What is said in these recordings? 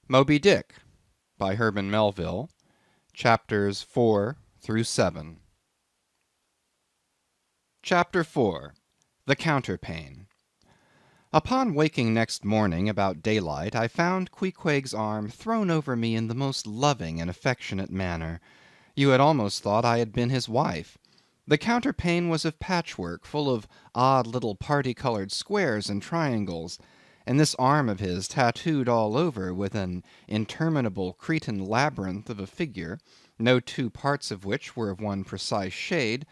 Moby Dick by Herman Melville, chapters 4 through 7. Chapter 4 The Counterpane. Upon waking next morning about daylight, I found Queequeg's arm thrown over me in the most loving and affectionate manner. You had almost thought I had been his wife. The counterpane was of patchwork, full of odd little party-colored squares and triangles, and this arm of his tattooed all over with an interminable Cretan labyrinth of a figure, no two parts of which were of one precise shade,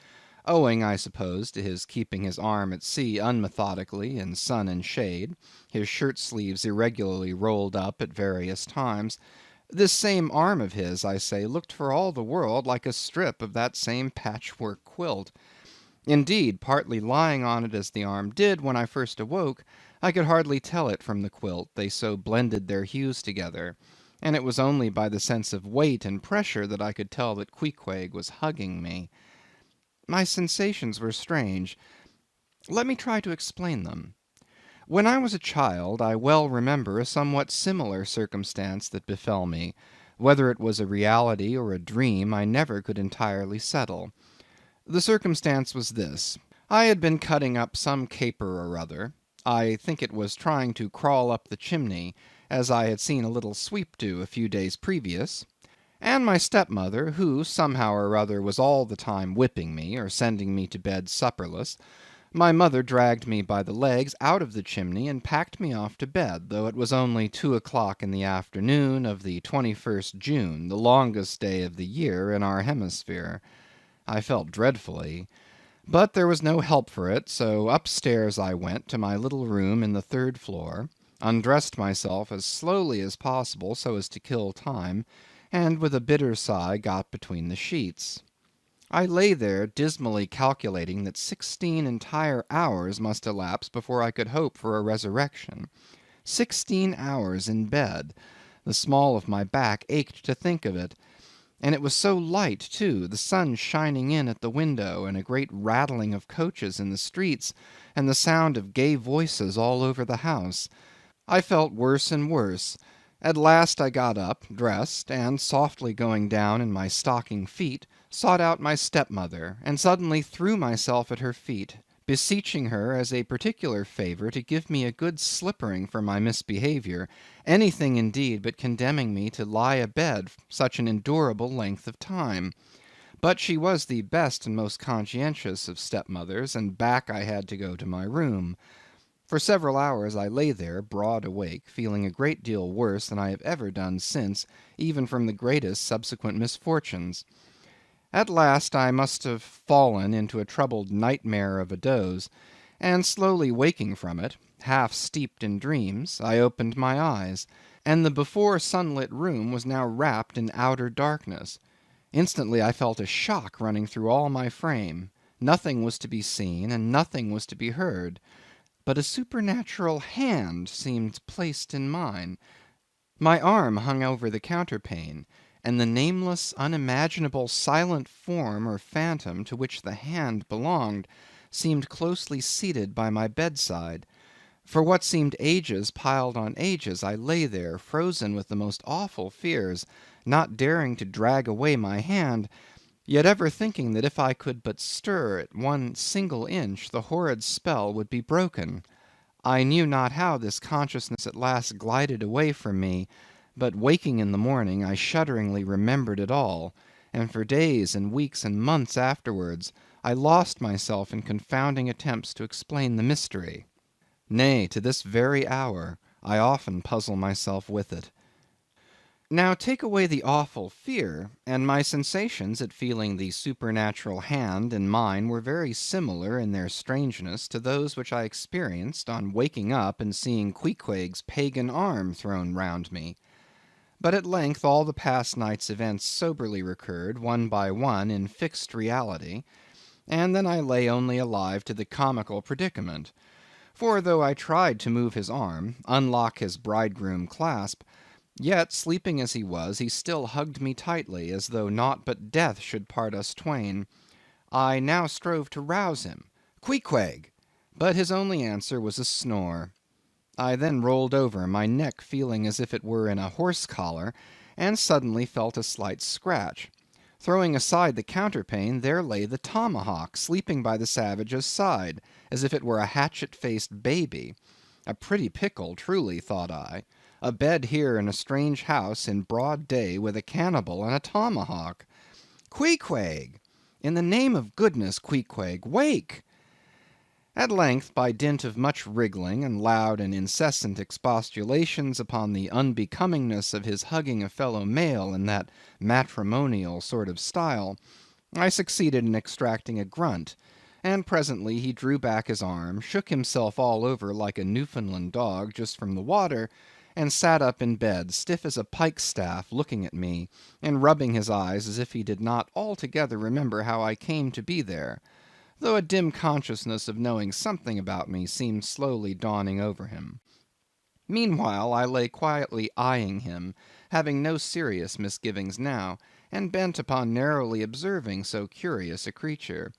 owing, I suppose, to his keeping his arm at sea unmethodically in sun and shade, his shirt-sleeves irregularly rolled up at various times. This same arm of his, I say, looked for all the world like a strip of that same patchwork quilt. Indeed, partly lying on it as the arm did when I first awoke, I could hardly tell it from the quilt, they so blended their hues together, and it was only by the sense of weight and pressure that I could tell that Queequeg was hugging me. My sensations were strange. Let me try to explain them. When I was a child, I well remember a somewhat similar circumstance that befell me. Whether it was a reality or a dream, I never could entirely settle. The circumstance was this. I had been cutting up some caper or other. I think it was trying to crawl up the chimney, as I had seen a little sweep do a few days previous, and my stepmother, who somehow or other was all the time whipping me, or sending me to bed supperless, my mother dragged me by the legs out of the chimney and packed me off to bed, though it was only 2 o'clock in the afternoon of the 21st June, the longest day of the year in our hemisphere. I felt dreadfully, but there was no help for it, so upstairs I went to my little room in the 3rd floor, undressed myself as slowly as possible so as to kill time, and with a bitter sigh got between the sheets. I lay there dismally calculating that 16 entire hours must elapse before I could hope for a resurrection. 16 hours in bed. The small of my back ached to think of it. And it was so light, too, the sun shining in at the window, and a great rattling of coaches in the streets, and the sound of gay voices all over the house. I felt worse and worse. At last I got up, dressed, and softly going down in my stocking feet, sought out my stepmother, and suddenly threw myself at her feet, beseeching her as a particular favour to give me a good slippering for my misbehaviour, anything indeed but condemning me to lie abed such an endurable length of time. But she was the best and most conscientious of stepmothers, and back I had to go to my room. For several hours I lay there, broad awake, feeling a great deal worse than I have ever done since, even from the greatest subsequent misfortunes. At last I must have fallen into a troubled nightmare of a doze, and slowly waking from it, half steeped in dreams, I opened my eyes, and the before sunlit room was now wrapped in outer darkness. Instantly I felt a shock running through all my frame. Nothing was to be seen, and nothing was to be heard. But a supernatural hand seemed placed in mine. My arm hung over the counterpane, and the nameless, unimaginable, silent form or phantom to which the hand belonged seemed closely seated by my bedside. For what seemed ages piled on ages, I lay there, frozen with the most awful fears, not daring to drag away my hand, yet ever thinking that if I could but stir it 1 single inch, the horrid spell would be broken. I knew not how this consciousness at last glided away from me, but waking in the morning, I shudderingly remembered it all, and for days and weeks and months afterwards, I lost myself in confounding attempts to explain the mystery. Nay, to this very hour, I often puzzle myself with it. Now take away the awful fear, and my sensations at feeling the supernatural hand in mine were very similar in their strangeness to those which I experienced on waking up and seeing Queequeg's pagan arm thrown round me. But at length all the past night's events soberly recurred, one by one, in fixed reality, and then I lay only alive to the comical predicament. For though I tried to move his arm, unlock his bridegroom clasp, yet, sleeping as he was, he still hugged me tightly, as though naught but death should part us twain. I now strove to rouse him. "Queequeg!" but his only answer was a snore. I then rolled over, my neck feeling as if it were in a horse collar, and suddenly felt a slight scratch. Throwing aside the counterpane, there lay the tomahawk, sleeping by the savage's side, as if it were a hatchet-faced baby. A pretty pickle, truly, thought I. A bed here in a strange house in broad day with a cannibal and a tomahawk. Queequeg! In the name of goodness, Queequeg, wake! At length, by dint of much wriggling and loud and incessant expostulations upon the unbecomingness of his hugging a fellow male in that matrimonial sort of style, I succeeded in extracting a grunt, and presently he drew back his arm, shook himself all over like a Newfoundland dog just from the water, and sat up in bed, stiff as a pikestaff, looking at me, and rubbing his eyes as if he did not altogether remember how I came to be there, though a dim consciousness of knowing something about me seemed slowly dawning over him. Meanwhile I lay quietly eyeing him, having no serious misgivings now, and bent upon narrowly observing so curious a creature.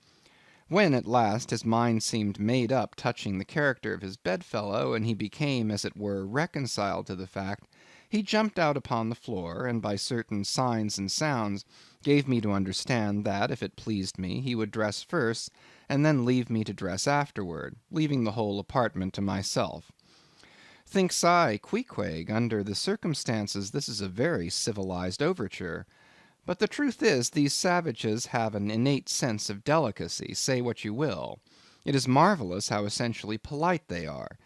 When at last his mind seemed made up touching the character of his bedfellow, and he became, as it were, reconciled to the fact, he jumped out upon the floor, and by certain signs and sounds gave me to understand that, if it pleased me, he would dress first, and then leave me to dress afterward, leaving the whole apartment to myself. Thinks I, Queequeg, under the circumstances this is a very civilized overture. But the truth is, these savages have an innate sense of delicacy, say what you will. It is marvelous how essentially polite they are.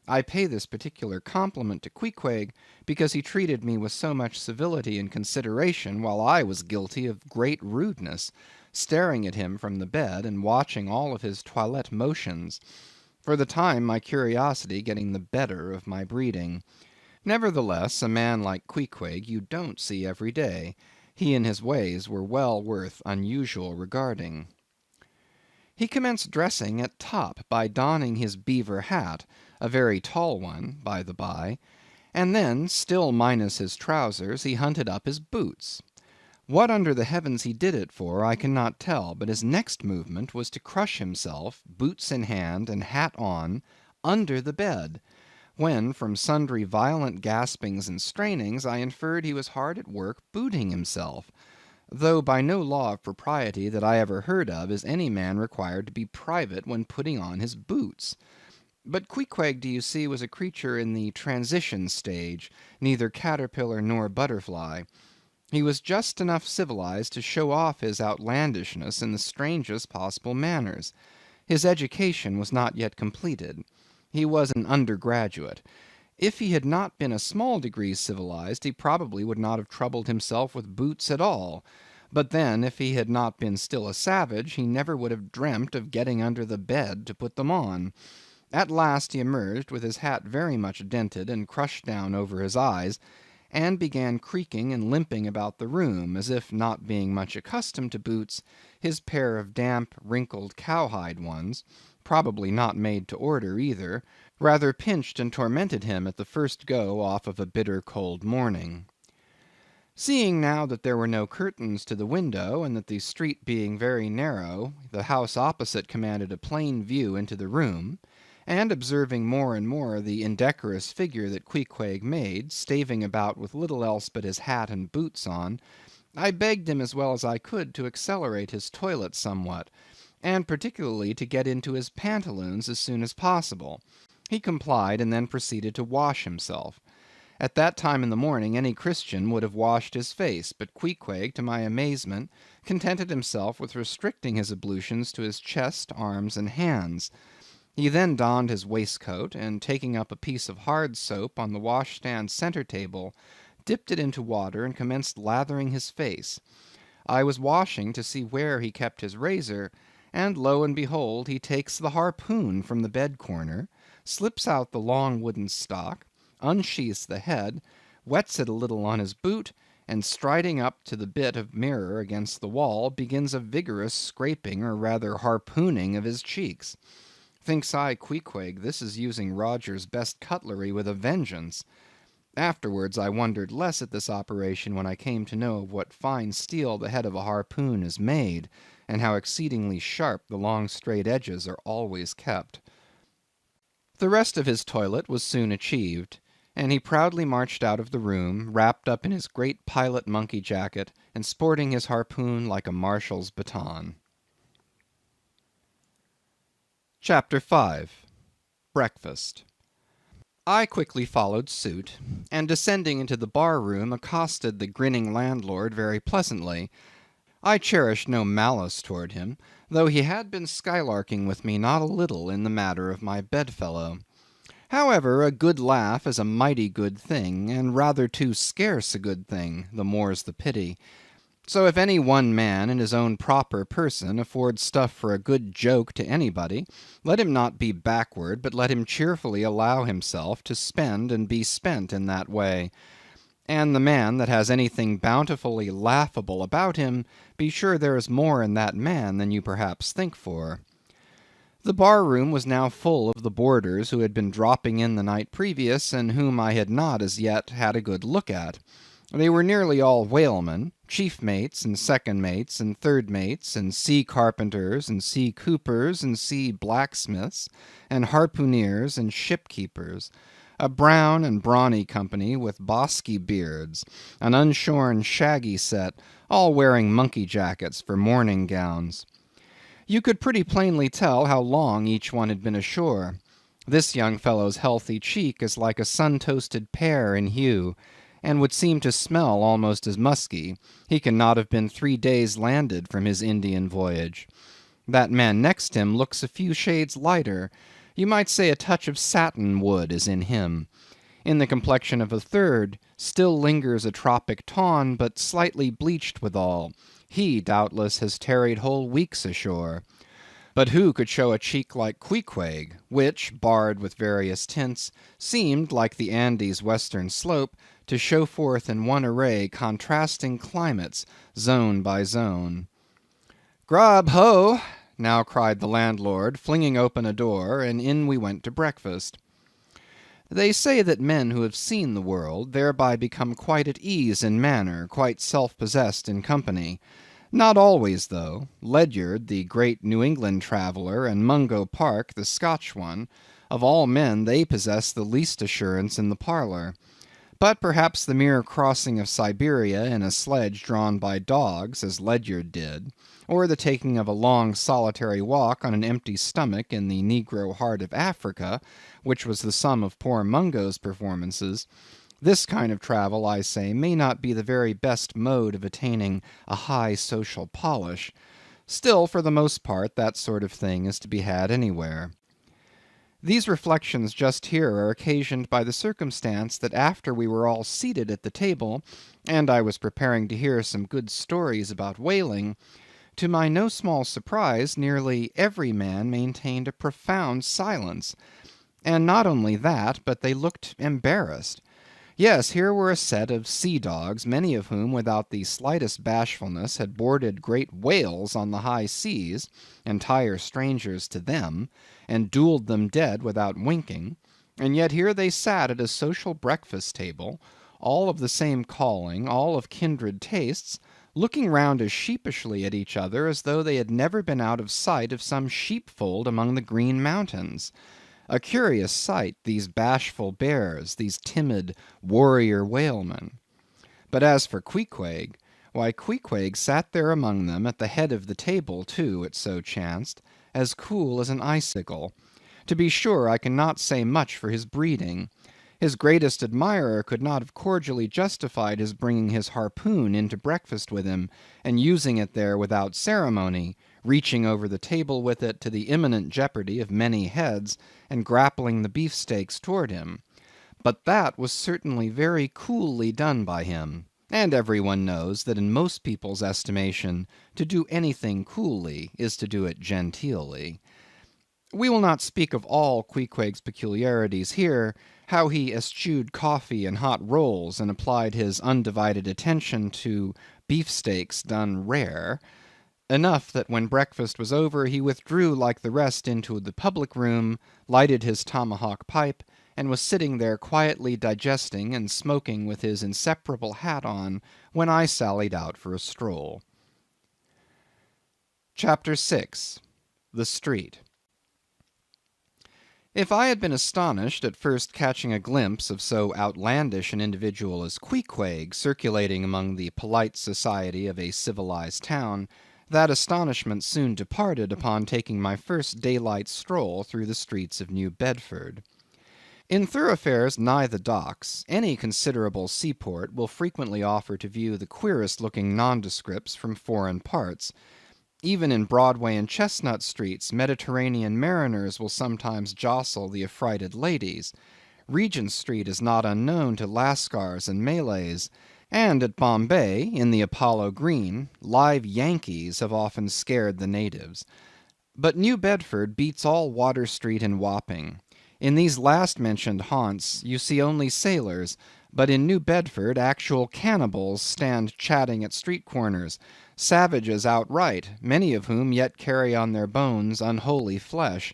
I pay this particular compliment to Queequeg because he treated me with so much civility and consideration, while I was guilty of great rudeness, staring at him from the bed, and watching all of his toilette motions, for the time my curiosity getting the better of my breeding. Nevertheless, a man like Queequeg you don't see every day. He and his ways were well worth unusual regarding. He commenced dressing at top by donning his beaver hat, a very tall one, by the by, and then, still minus his trousers, he hunted up his boots. What under the heavens he did it for, I cannot tell, but his next movement was to crush himself, boots in hand and hat on, under the bed, when, from sundry violent gaspings and strainings, I inferred he was hard at work booting himself, though by no law of propriety that I ever heard of is any man required to be private when putting on his boots. But Queequeg, do you see, was a creature in the transition stage, neither caterpillar nor butterfly. He was just enough civilized to show off his outlandishness in the strangest possible manners. His education was not yet completed. He was an undergraduate. If he had not been a small degree civilized, he probably would not have troubled himself with boots at all. But then, if he had not been still a savage, he never would have dreamt of getting under the bed to put them on. At last he emerged with his hat very much dented and crushed down over his eyes, and began creaking and limping about the room, as if, not being much accustomed to boots, his pair of damp, wrinkled, cowhide ones, probably not made to order either, rather pinched and tormented him at the first go off of a bitter cold morning. Seeing now that there were no curtains to the window, and that the street being very narrow, the house opposite commanded a plain view into the room, and observing more and more the indecorous figure that Queequeg made, staving about with little else but his hat and boots on, I begged him as well as I could to accelerate his toilet somewhat, and particularly to get into his pantaloons as soon as possible. He complied, and then proceeded to wash himself. At that time in the morning any Christian would have washed his face, but Queequeg, to my amazement, contented himself with restricting his ablutions to his chest, arms, and hands. He then donned his waistcoat, and taking up a piece of hard soap on the washstand centre table, dipped it into water and commenced lathering his face. I was washing to see where he kept his razor, and lo and behold, he takes the harpoon from the bed corner, slips out the long wooden stock, unsheaths the head, wets it a little on his boot, and striding up to the bit of mirror against the wall, begins a vigorous scraping, or rather harpooning, of his cheeks. Thinks I, Queequeg, this is using Roger's best cutlery with a vengeance. Afterwards I wondered less at this operation when I came to know of what fine steel the head of a harpoon is made, and how exceedingly sharp the long straight edges are always kept. The rest of his toilet was soon achieved, and he proudly marched out of the room, wrapped up in his great pilot monkey jacket, and sporting his harpoon like a marshal's baton. Chapter 5. Breakfast. I quickly followed suit, and descending into the bar-room accosted the grinning landlord very pleasantly. I cherished no malice toward him, though he had been skylarking with me not a little in the matter of my bedfellow. However, a good laugh is a mighty good thing, and rather too scarce a good thing, the more's the pity. So if any one man in his own proper person affords stuff for a good joke to anybody, let him not be backward, but let him cheerfully allow himself to spend and be spent in that way. And the man that has anything bountifully laughable about him, be sure there is more in that man than you perhaps think for. The bar-room was now full of the boarders who had been dropping in the night previous, and whom I had not as yet had a good look at. They were nearly all whalemen, chief mates, and second mates, and third mates, and sea carpenters, and sea coopers, and sea blacksmiths, and harpooneers, and ship-keepers. A brown and brawny company with bosky beards, an unshorn shaggy set, all wearing monkey jackets for morning gowns. You could pretty plainly tell how long each one had been ashore. This young fellow's healthy cheek is like a sun-toasted pear in hue, and would seem to smell almost as musky. He cannot have been 3 days landed from his Indian voyage. That man next him looks a few shades lighter. You might say a touch of satin wood is in him. In the complexion of a third still lingers a tropic tawn, but slightly bleached withal. He, doubtless, has tarried whole weeks ashore. But who could show a cheek like Queequeg, which, barred with various tints, seemed, like the Andes' western slope, to show forth in one array contrasting climates, zone by zone. "Grub, ho!" now cried the landlord, flinging open a door, and in we went to breakfast. They say that men who have seen the world thereby become quite at ease in manner, quite self-possessed in company. Not always, though. Ledyard, the great New England traveller, and Mungo Park, the Scotch one, of all men they possess the least assurance in the parlour. But perhaps the mere crossing of Siberia in a sledge drawn by dogs, as Ledyard did, or the taking of a long solitary walk on an empty stomach in the negro heart of Africa, which was the sum of poor Mungo's performances, this kind of travel, I say, may not be the very best mode of attaining a high social polish. Still, for the most part, that sort of thing is to be had anywhere. These reflections just here are occasioned by the circumstance that after we were all seated at the table, and I was preparing to hear some good stories about whaling, to my no small surprise, nearly every man maintained a profound silence. And not only that, but they looked embarrassed. Yes, here were a set of sea dogs, many of whom, without the slightest bashfulness, had boarded great whales on the high seas, entire strangers to them, and duelled them dead without winking, and yet here they sat at a social breakfast table, all of the same calling, all of kindred tastes, looking round as sheepishly at each other as though they had never been out of sight of some sheepfold among the Green Mountains. A curious sight, these bashful bears, these timid warrior whalemen. But as for Queequeg, why Queequeg sat there among them, at the head of the table too, it so chanced, as cool as an icicle. To be sure, I cannot say much for his breeding. His greatest admirer could not have cordially justified his bringing his harpoon into breakfast with him, and using it there without ceremony, reaching over the table with it to the imminent jeopardy of many heads, and grappling the beefsteaks toward him. But that was certainly very coolly done by him, and every one knows that in most people's estimation to do anything coolly is to do it genteelly. We will not speak of all Queequeg's peculiarities here, how he eschewed coffee and hot rolls, and applied his undivided attention to beefsteaks done rare. Enough that when breakfast was over he withdrew like the rest into the public room, lighted his tomahawk pipe, and was sitting there quietly digesting and smoking with his inseparable hat on, when I sallied out for a stroll. Chapter 6. The Street. If I had been astonished at first catching a glimpse of so outlandish an individual as Queequeg circulating among the polite society of a civilized town, that astonishment soon departed upon taking my first daylight stroll through the streets of New Bedford. In thoroughfares nigh the docks, any considerable seaport will frequently offer to view the queerest looking nondescripts from foreign parts. Even in Broadway and Chestnut streets, Mediterranean mariners will sometimes jostle the affrighted ladies. Regent Street is not unknown to Lascars and Malays, and at Bombay, in the Apollo Green, live Yankees have often scared the natives. But New Bedford beats all Water Street and Wapping. In these last mentioned haunts you see only sailors, but in New Bedford actual cannibals stand chatting at street corners, savages outright, many of whom yet carry on their bones unholy flesh.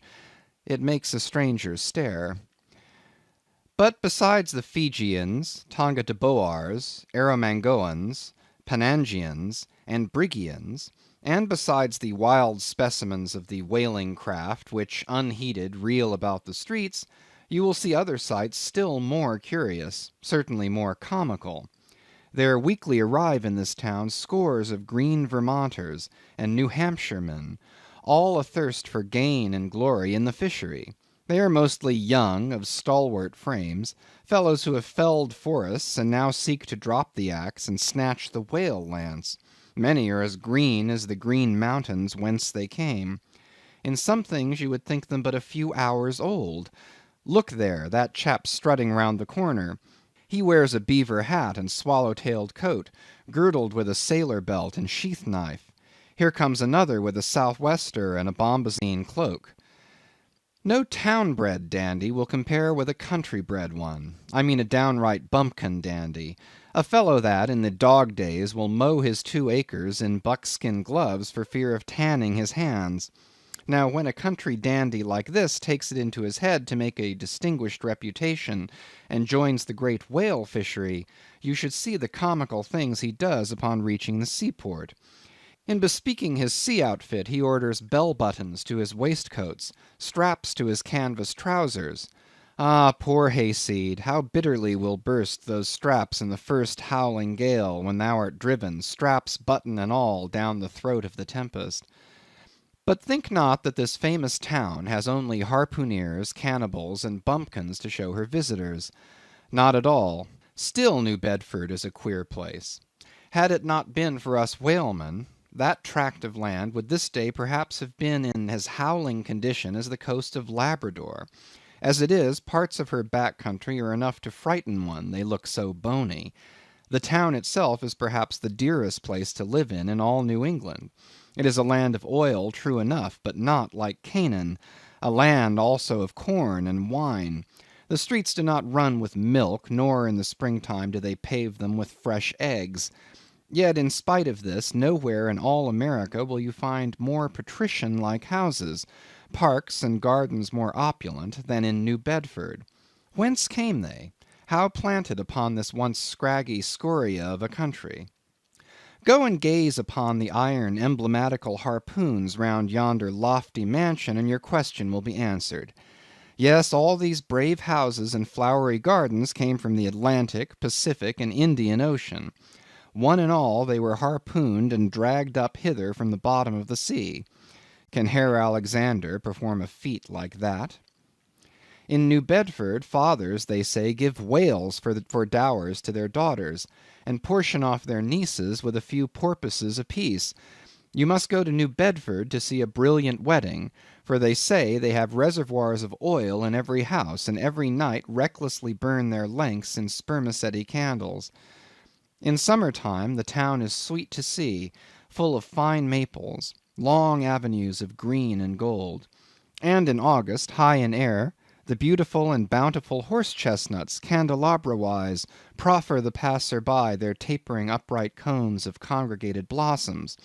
It makes a stranger stare. But besides the Fijians, Tonga-Tabouars, Arromangoans, Panangians, and Brigians, and besides the wild specimens of the whaling craft which unheeded reel about the streets, you will see other sights still more curious, certainly more comical. There weekly arrive in this town scores of green Vermonters and New Hampshiremen, all athirst for gain and glory in the fishery. They are mostly young, of stalwart frames, fellows who have felled forests and now seek to drop the axe and snatch the whale lance. Many are as green as the green mountains whence they came. In some things you would think them but a few hours old. Look there, that chap strutting round the corner. He wears a beaver hat and swallow-tailed coat, girdled with a sailor belt and sheath knife. Here comes another with a southwester and a bombazine cloak. No town-bred dandy will compare with a country-bred one. I mean a downright bumpkin dandy. A fellow that, in the dog days, will mow his 2 acres in buckskin gloves for fear of tanning his hands. Now, when a country dandy like this takes it into his head to make a distinguished reputation, and joins the great whale fishery, you should see the comical things he does upon reaching the seaport. In bespeaking his sea outfit, he orders bell-buttons to his waistcoats, straps to his canvas trousers. Ah, poor hayseed, how bitterly will burst those straps in the first howling gale, when thou art driven, straps, button, and all, down the throat of the tempest. But think not that this famous town has only harpooneers, cannibals, and bumpkins to show her visitors. Not at all. Still New Bedford is a queer place. Had it not been for us whalemen, that tract of land would this day perhaps have been in as howling condition as the coast of Labrador. As it is, parts of her back country are enough to frighten one, they look so bony. The town itself is perhaps the dearest place to live in all New England. It is a land of oil, true enough, but not like Canaan, a land also of corn and wine. The streets do not run with milk, nor in the springtime do they pave them with fresh eggs. Yet in spite of this, nowhere in all America will you find more patrician-like houses, parks and gardens more opulent, than in New Bedford. Whence came they? How planted upon this once scraggy scoria of a country? Go and gaze upon the iron emblematical harpoons round yonder lofty mansion, and your question will be answered. Yes, all these brave houses and flowery gardens came from the Atlantic, Pacific, and Indian Ocean. One and all they were harpooned and dragged up hither from the bottom of the sea. Can Herr Alexander perform a feat like that? In New Bedford, fathers, they say, give whales for dowers to their daughters, and portion off their nieces with a few porpoises apiece. You must go to New Bedford to see a brilliant wedding, for they say they have reservoirs of oil in every house, and every night recklessly burn their lengths in spermaceti candles. In summer time the town is sweet to see, full of fine maples, long avenues of green and gold. And in August, high in air, the beautiful and bountiful horse-chestnuts, candelabra-wise, proffer the passer-by their tapering upright cones of congregated blossoms.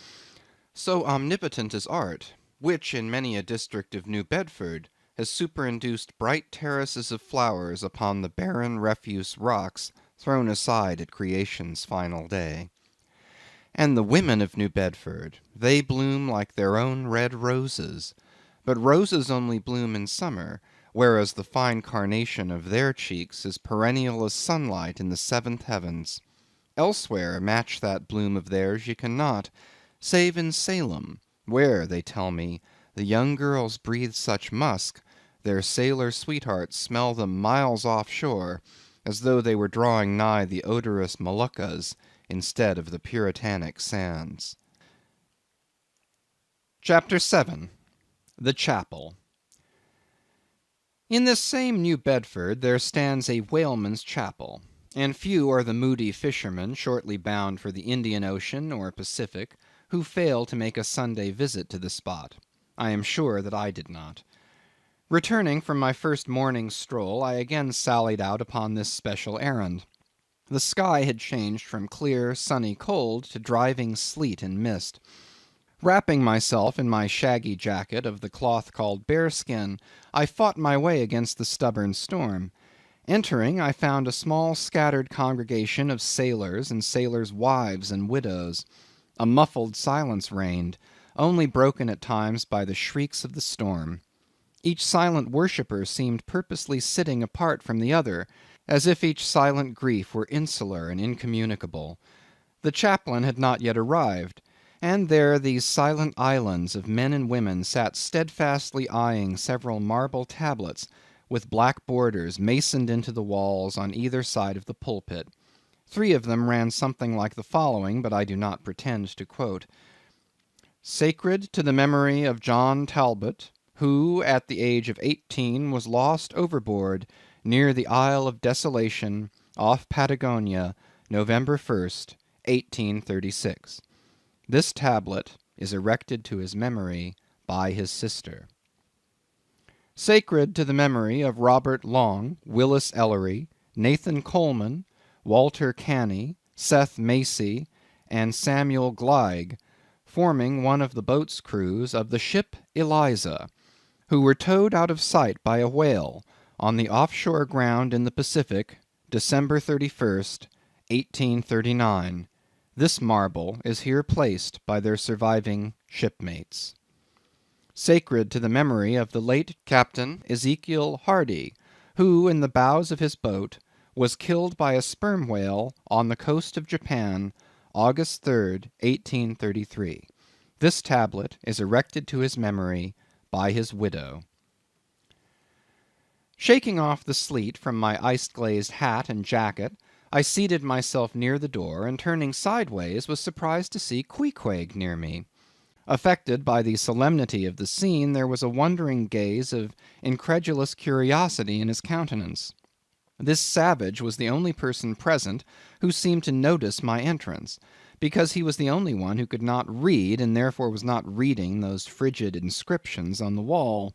So omnipotent is art, which in many a district of New Bedford has superinduced bright terraces of flowers upon the barren refuse rocks thrown aside at creation's final day. And the women of New Bedford, they bloom like their own red roses. But roses only bloom in summer, whereas the fine carnation of their cheeks is perennial as sunlight in the seventh heavens. Elsewhere match that bloom of theirs ye cannot, save in Salem, where, they tell me, the young girls breathe such musk, their sailor sweethearts smell them miles offshore, as though they were drawing nigh the odorous Moluccas instead of the puritanic sands. Chapter 7. The Chapel. In this same New Bedford there stands a whaleman's chapel, and few are the moody fishermen shortly bound for the Indian Ocean or Pacific who fail to make a Sunday visit to the spot. I am sure that I did not. Returning from my first morning's stroll, I again sallied out upon this special errand. The sky had changed from clear, sunny cold to driving sleet and mist. Wrapping myself in my shaggy jacket of the cloth called bearskin, I fought my way against the stubborn storm. Entering, I found a small scattered congregation of sailors and sailors' wives and widows. A muffled silence reigned, only broken at times by the shrieks of the storm. Each silent worshipper seemed purposely sitting apart from the other, as if each silent grief were insular and incommunicable. The chaplain had not yet arrived, and there these silent islands of men and women sat steadfastly eyeing several marble tablets with black borders masoned into the walls on either side of the pulpit. 3 of them ran something like the following, but I do not pretend to quote. Sacred to the memory of John Talbot, who at the age of 18 was lost overboard near the Isle of Desolation off Patagonia, November 1st, 1836. This tablet is erected to his memory by his sister. Sacred to the memory of Robert Long, Willis Ellery, Nathan Coleman, Walter Canny, Seth Macy, and Samuel Gleig, forming one of the boat's crews of the ship Eliza, who were towed out of sight by a whale on the offshore ground in the Pacific, December 31st, 1839. This marble is here placed by their surviving shipmates. Sacred to the memory of the late Captain Ezekiel Hardy, who, in the bows of his boat, was killed by a sperm whale on the coast of Japan, August 3rd, 1833. This tablet is erected to his memory by his widow. Shaking off the sleet from my ice-glazed hat and jacket, I seated myself near the door, and turning sideways was surprised to see Queequeg near me. Affected by the solemnity of the scene, there was a wondering gaze of incredulous curiosity in his countenance. This savage was the only person present who seemed to notice my entrance, because he was the only one who could not read, and therefore was not reading those frigid inscriptions on the wall.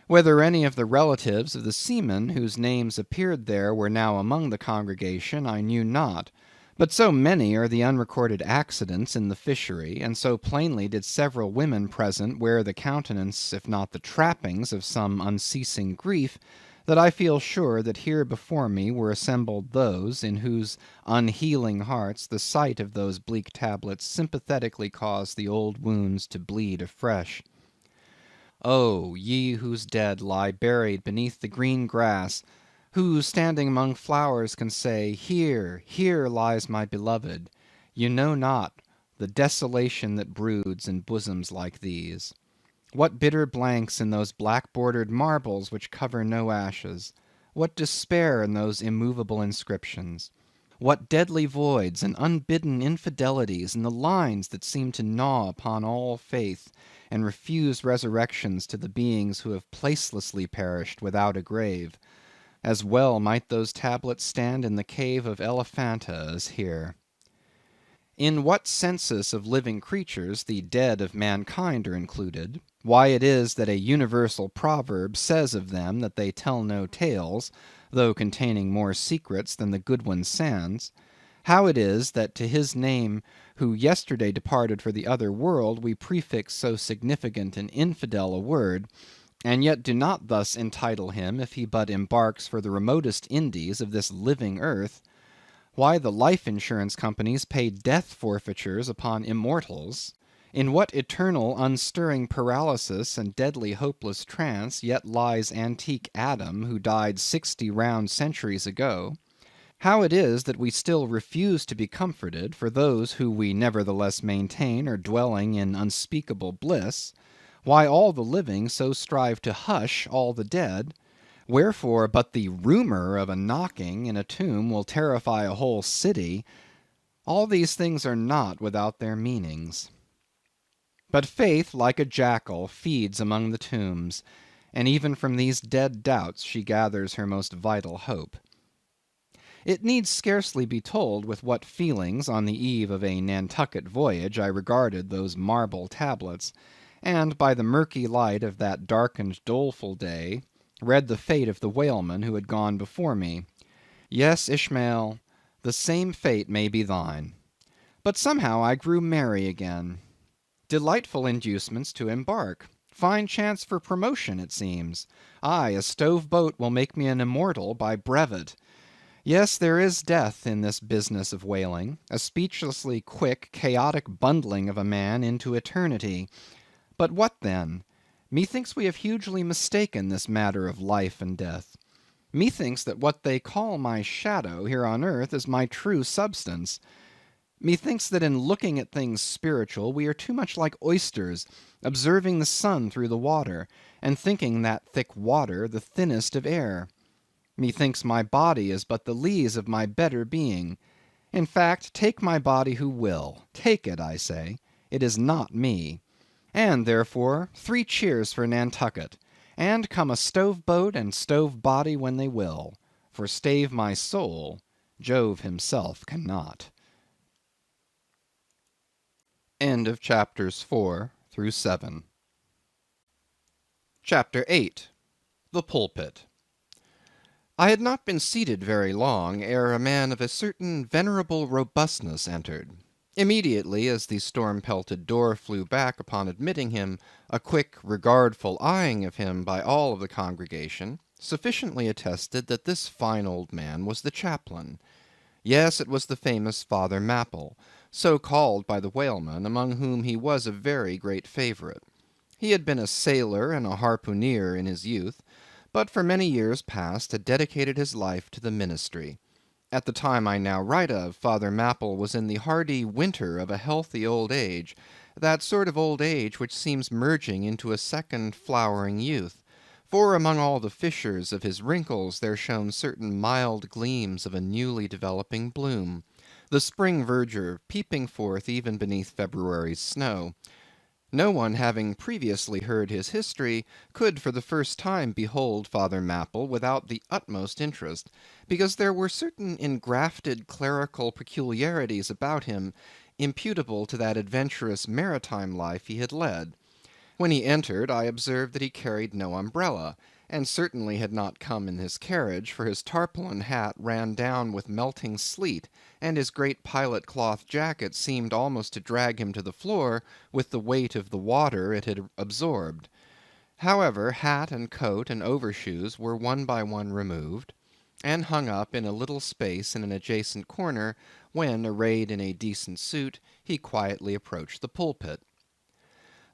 Whether any of the relatives of the seamen whose names appeared there were now among the congregation, I knew not. But so many are the unrecorded accidents in the fishery, and so plainly did several women present wear the countenance, if not the trappings, of some unceasing grief, that I feel sure that here before me were assembled those, in whose unhealing hearts the sight of those bleak tablets sympathetically caused the old wounds to bleed afresh. Oh, ye whose dead lie buried beneath the green grass, who, standing among flowers, can say, Here, here lies my beloved, you know not the desolation that broods in bosoms like these. What bitter blanks in those black-bordered marbles which cover no ashes! What despair in those immovable inscriptions! What deadly voids and unbidden infidelities in the lines that seem to gnaw upon all faith, and refuse resurrections to the beings who have placelessly perished without a grave! As well might those tablets stand in the cave of Elephanta as here. In what census of living creatures the dead of mankind are included, why it is that a universal proverb says of them that they tell no tales, though containing more secrets than the Goodwin Sands, how it is that to his name who yesterday departed for the other world we prefix so significant and infidel a word, and yet do not thus entitle him if he but embarks for the remotest Indies of this living earth, why the life insurance companies pay death forfeitures upon immortals, In what eternal unstirring paralysis and deadly hopeless trance yet lies antique Adam, who died 60 round centuries ago? How it is that we still refuse to be comforted for those who we nevertheless maintain are dwelling in unspeakable bliss? Why all the living so strive to hush all the dead? Wherefore but the rumour of a knocking in a tomb will terrify a whole city? All these things are not without their meanings. But faith, like a jackal, feeds among the tombs, and even from these dead doubts she gathers her most vital hope. It needs scarcely be told with what feelings on the eve of a Nantucket voyage I regarded those marble tablets, and by the murky light of that darkened doleful day read the fate of the whaleman who had gone before me. Yes, Ishmael, the same fate may be thine. But somehow I grew merry again. Delightful inducements to embark. Fine chance for promotion, it seems. Aye, a stove boat will make me an immortal by brevet. Yes, there is death in this business of whaling, a speechlessly quick, chaotic bundling of a man into eternity. But what then? Methinks we have hugely mistaken this matter of life and death. Methinks that what they call my shadow here on earth is my true substance. Methinks that in looking at things spiritual we are too much like oysters, observing the sun through the water, and thinking that thick water the thinnest of air. Methinks my body is but the lees of my better being. In fact, take my body who will. Take it, I say. It is not me. And therefore 3 cheers for Nantucket, and come a stove boat and stove body when they will, for stave my soul, Jove himself cannot. End of chapters 4 through 7. Chapter 8. The Pulpit. I had not been seated very long ere a man of a certain venerable robustness entered. Immediately as the storm-pelted door flew back upon admitting him, a quick, regardful eyeing of him by all of the congregation sufficiently attested that this fine old man was the chaplain. Yes, it was the famous Father Mapple, so called by the whalemen, among whom he was a very great favourite. He had been a sailor and a harpooneer in his youth, but for many years past had dedicated his life to the ministry. At the time I now write of, Father Mapple was in the hardy winter of a healthy old age, that sort of old age which seems merging into a second flowering youth, for among all the fissures of his wrinkles there shone certain mild gleams of a newly developing bloom, the spring verdure peeping forth even beneath February's snow. No one having previously heard his history could for the first time behold Father Mapple without the utmost interest, because there were certain engrafted clerical peculiarities about him imputable to that adventurous maritime life he had led. When he entered, I observed that he carried no umbrella, and certainly had not come in his carriage, for his tarpaulin hat ran down with melting sleet, and his great pilot cloth jacket seemed almost to drag him to the floor with the weight of the water it had absorbed. However, hat and coat and overshoes were one by one removed, and hung up in a little space in an adjacent corner, when, arrayed in a decent suit, he quietly approached the pulpit.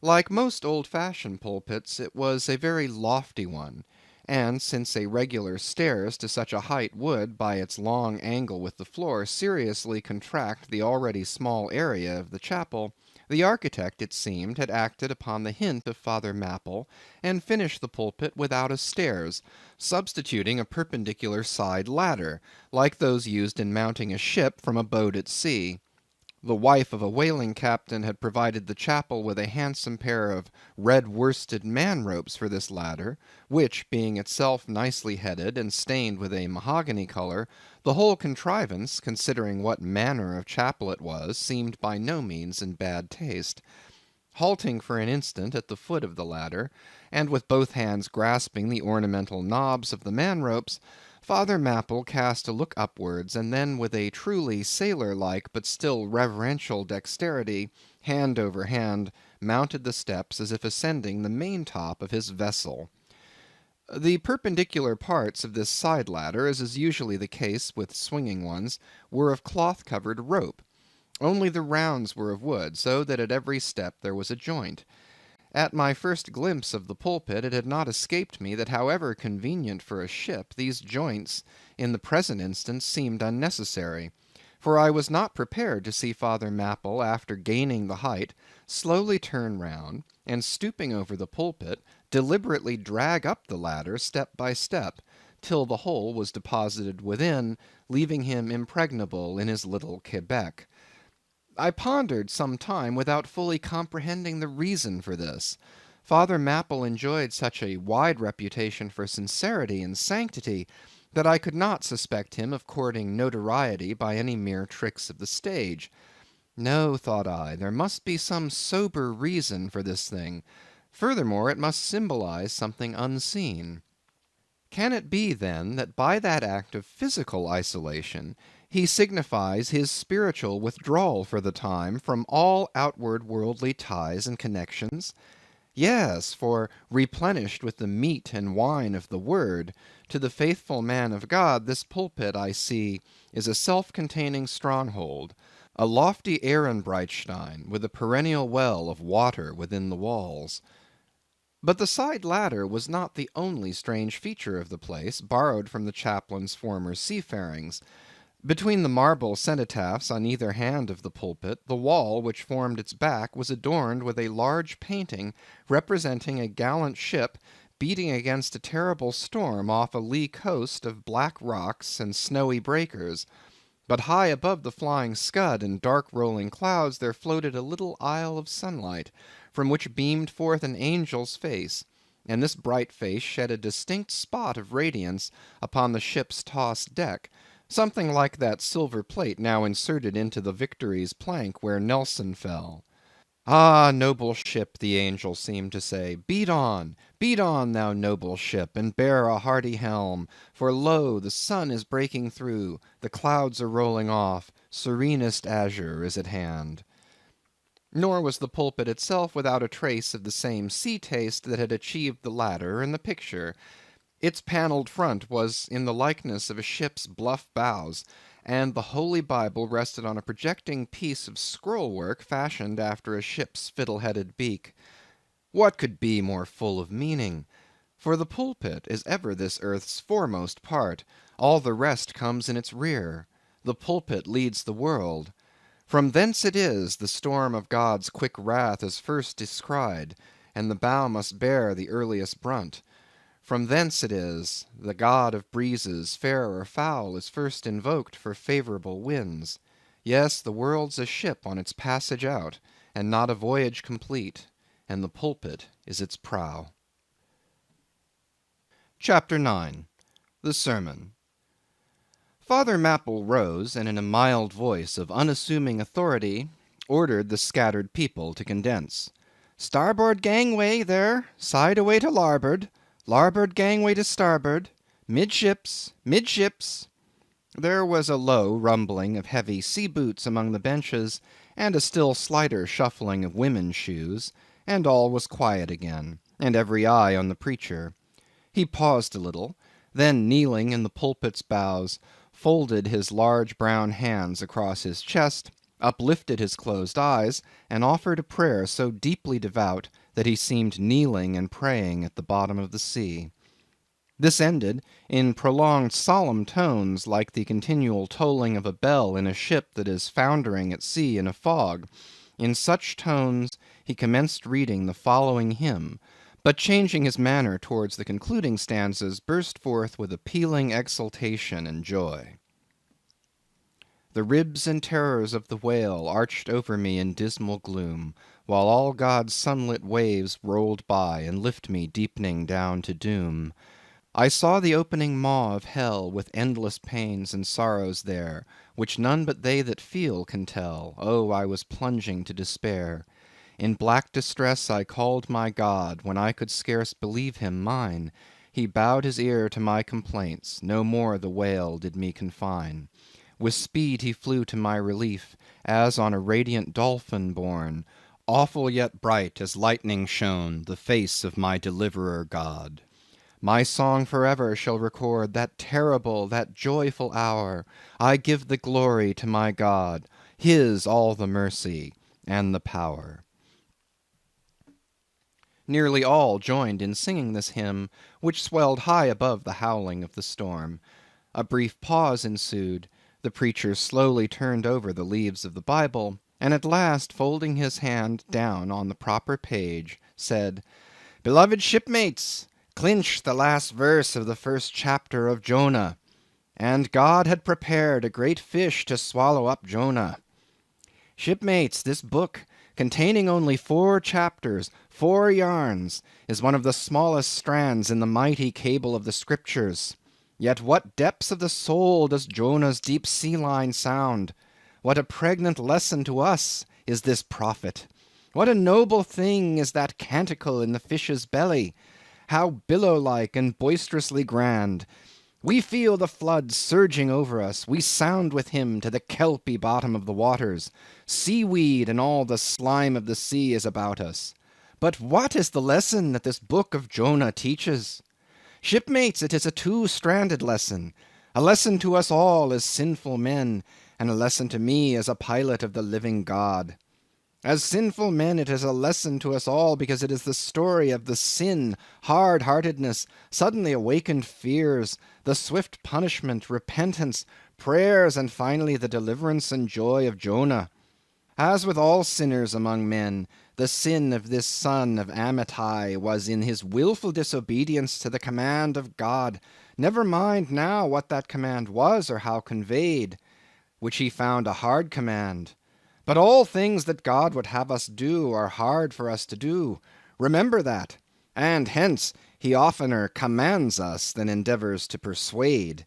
Like most old-fashioned pulpits, it was a very lofty one, and since a regular stairs to such a height would, by its long angle with the floor, seriously contract the already small area of the chapel, the architect, it seemed, had acted upon the hint of Father Mapple, and finished the pulpit without a stairs, substituting a perpendicular side ladder, like those used in mounting a ship from a boat at sea. The wife of a whaling captain had provided the chapel with a handsome pair of red worsted man-ropes for this ladder, which, being itself nicely headed and stained with a mahogany colour, the whole contrivance, considering what manner of chapel it was, seemed by no means in bad taste. Halting for an instant at the foot of the ladder, and with both hands grasping the ornamental knobs of the man-ropes, Father Mapple cast a look upwards, and then with a truly sailor-like but still reverential dexterity, hand over hand, mounted the steps as if ascending the main-top of his vessel. The perpendicular parts of this side ladder, as is usually the case with swinging ones, were of cloth-covered rope. Only the rounds were of wood, so that at every step there was a joint. At my first glimpse of the pulpit it had not escaped me that however convenient for a ship, these joints in the present instance seemed unnecessary; for I was not prepared to see Father Mapple, after gaining the height, slowly turn round, and stooping over the pulpit, deliberately drag up the ladder step by step, till the whole was deposited within, leaving him impregnable in his little Quebec. I pondered some time without fully comprehending the reason for this. Father Mapple enjoyed such a wide reputation for sincerity and sanctity, that I could not suspect him of courting notoriety by any mere tricks of the stage. No, thought I, there must be some sober reason for this thing. Furthermore, it must symbolize something unseen. Can it be, then, that by that act of physical isolation he signifies his spiritual withdrawal for the time from all outward worldly ties and connections? Yes, for replenished with the meat and wine of the Word, to the faithful man of God this pulpit, I see, is a self-containing stronghold, a lofty Ehrenbreitstein, with a perennial well of water within the walls. But the side ladder was not the only strange feature of the place, borrowed from the chaplain's former seafarings. Between the marble cenotaphs on either hand of the pulpit, the wall which formed its back was adorned with a large painting representing a gallant ship beating against a terrible storm off a lee coast of black rocks and snowy breakers. But high above the flying scud and dark rolling clouds there floated a little isle of sunlight, from which beamed forth an angel's face, and this bright face shed a distinct spot of radiance upon the ship's tossed deck, something like that silver plate now inserted into the Victory's plank where Nelson fell. Ah, noble ship, the angel seemed to say, beat on, thou noble ship, and bear a hearty helm, for lo, the sun is breaking through, the clouds are rolling off, serenest azure is at hand. Nor was the pulpit itself without a trace of the same sea taste that had achieved the ladder and the picture. Its panelled front was in the likeness of a ship's bluff bows, and the Holy Bible rested on a projecting piece of scroll-work fashioned after a ship's fiddle-headed beak. What could be more full of meaning? For the pulpit is ever this earth's foremost part, all the rest comes in its rear. The pulpit leads the world. From thence it is the storm of God's quick wrath is first descried, and the bow must bear the earliest brunt. From thence it is the God of breezes, fair or foul, is first invoked for favorable winds. Yes, the world's a ship on its passage out, and not a voyage complete, and the pulpit is its prow. Chapter 9. The Sermon. Father Mapple rose, and in a mild voice of unassuming authority, ordered the scattered people to condense. Starboard gangway there, side away to larboard, larboard gangway to starboard, midships, midships. There was a low rumbling of heavy sea boots among the benches, and a still slighter shuffling of women's shoes, and all was quiet again, and every eye on the preacher. He paused a little, then kneeling in the pulpit's bows, folded his large brown hands across his chest, uplifted his closed eyes, and offered a prayer so deeply devout that he seemed kneeling and praying at the bottom of the sea. This ended in prolonged solemn tones like the continual tolling of a bell in a ship that is foundering at sea in a fog. In such tones he commenced reading the following hymn, but changing his manner towards the concluding stanzas, burst forth with appealing exultation and joy. The ribs and terrors of the whale arched over me in dismal gloom, while all God's sunlit waves rolled by and lift me deepening down to doom. I saw the opening maw of hell with endless pains and sorrows there, which none but they that feel can tell. Oh, I was plunging to despair. In black distress I called my God, when I could scarce believe him mine. He bowed his ear to my complaints, no more the whale did me confine. With speed he flew to my relief, as on a radiant dolphin borne. Awful yet bright as lightning shone the face of my deliverer God. My song forever shall record that terrible, that joyful hour. I give the glory to my God. His all the mercy and the power. Nearly all joined in singing this hymn, which swelled high above the howling of the storm. A brief pause ensued. The preacher slowly turned over the leaves of the Bible, and at last, folding his hand down on the proper page, said, "Beloved shipmates, clinch the last verse of the first chapter of Jonah. And God had prepared a great fish to swallow up Jonah. Shipmates, this book, containing only 4 chapters, 4 yarns, is one of the smallest strands in the mighty cable of the Scriptures. Yet what depths of the soul does Jonah's deep sea line sound? What a pregnant lesson to us is this prophet! What a noble thing is that canticle in the fish's belly! How billow-like and boisterously grand! We feel the flood surging over us, we sound with him to the kelpy bottom of the waters. Seaweed and all the slime of the sea is about us. But what is the lesson that this book of Jonah teaches? Shipmates, it is a 2-stranded lesson, a lesson to us all as sinful men, and a lesson to me as a pilot of the living God. As sinful men, it is a lesson to us all because it is the story of the sin, hard-heartedness, suddenly awakened fears, the swift punishment, repentance, prayers, and finally the deliverance and joy of Jonah. As with all sinners among men, the sin of this son of Amittai was in his willful disobedience to the command of God. Never mind now what that command was or how conveyed, which he found a hard command. But all things that God would have us do are hard for us to do. Remember that. And hence he oftener commands us than endeavors to persuade.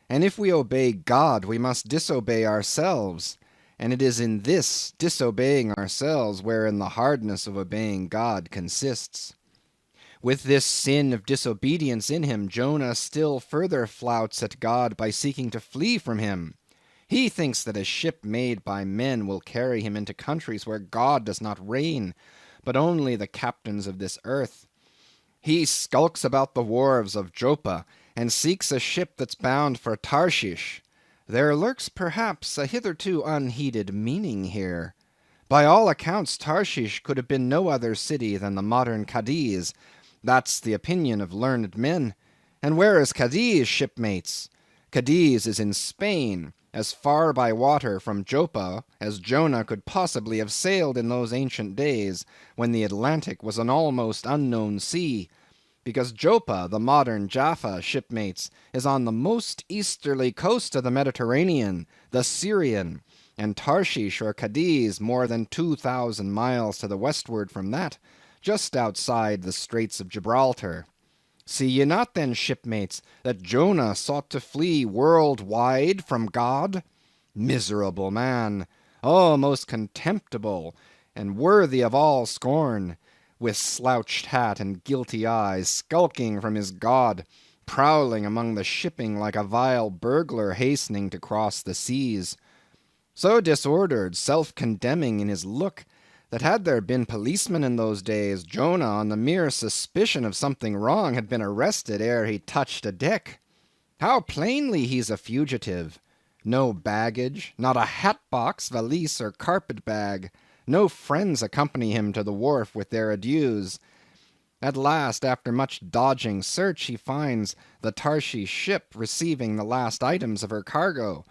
And if we obey God, we must disobey ourselves. And it is in this disobeying ourselves wherein the hardness of obeying God consists. With this sin of disobedience in him, Jonah still further flouts at God by seeking to flee from him. He thinks that a ship made by men will carry him into countries where God does not reign, but only the captains of this earth. He skulks about the wharves of Joppa and seeks a ship that's bound for Tarshish. There lurks perhaps a hitherto unheeded meaning here. By all accounts, Tarshish could have been no other city than the modern Cadiz. That's the opinion of learned men. And where is Cadiz, shipmates? Cadiz is in Spain, as far by water from Joppa as Jonah could possibly have sailed in those ancient days, when the Atlantic was an almost unknown sea. Because Joppa, the modern Jaffa, shipmates, is on the most easterly coast of the Mediterranean, the Syrian, and Tarshish or Cadiz more than 2,000 miles to the westward from that, just outside the Straits of Gibraltar. See ye not then, shipmates, that Jonah sought to flee world-wide from God? Miserable man! Oh, most contemptible, and worthy of all scorn! With slouched hat and guilty eyes, skulking from his God, prowling among the shipping like a vile burglar hastening to cross the seas. So disordered, self-condemning in his look, that had there been policemen in those days, Jonah, on the mere suspicion of something wrong, had been arrested ere he touched a deck. How plainly he's a fugitive! No baggage, not a hat-box, valise, or carpet-bag. No friends accompany him to the wharf with their adieus. At last, after much dodging search, he finds the Tarshish ship receiving the last items of her cargo,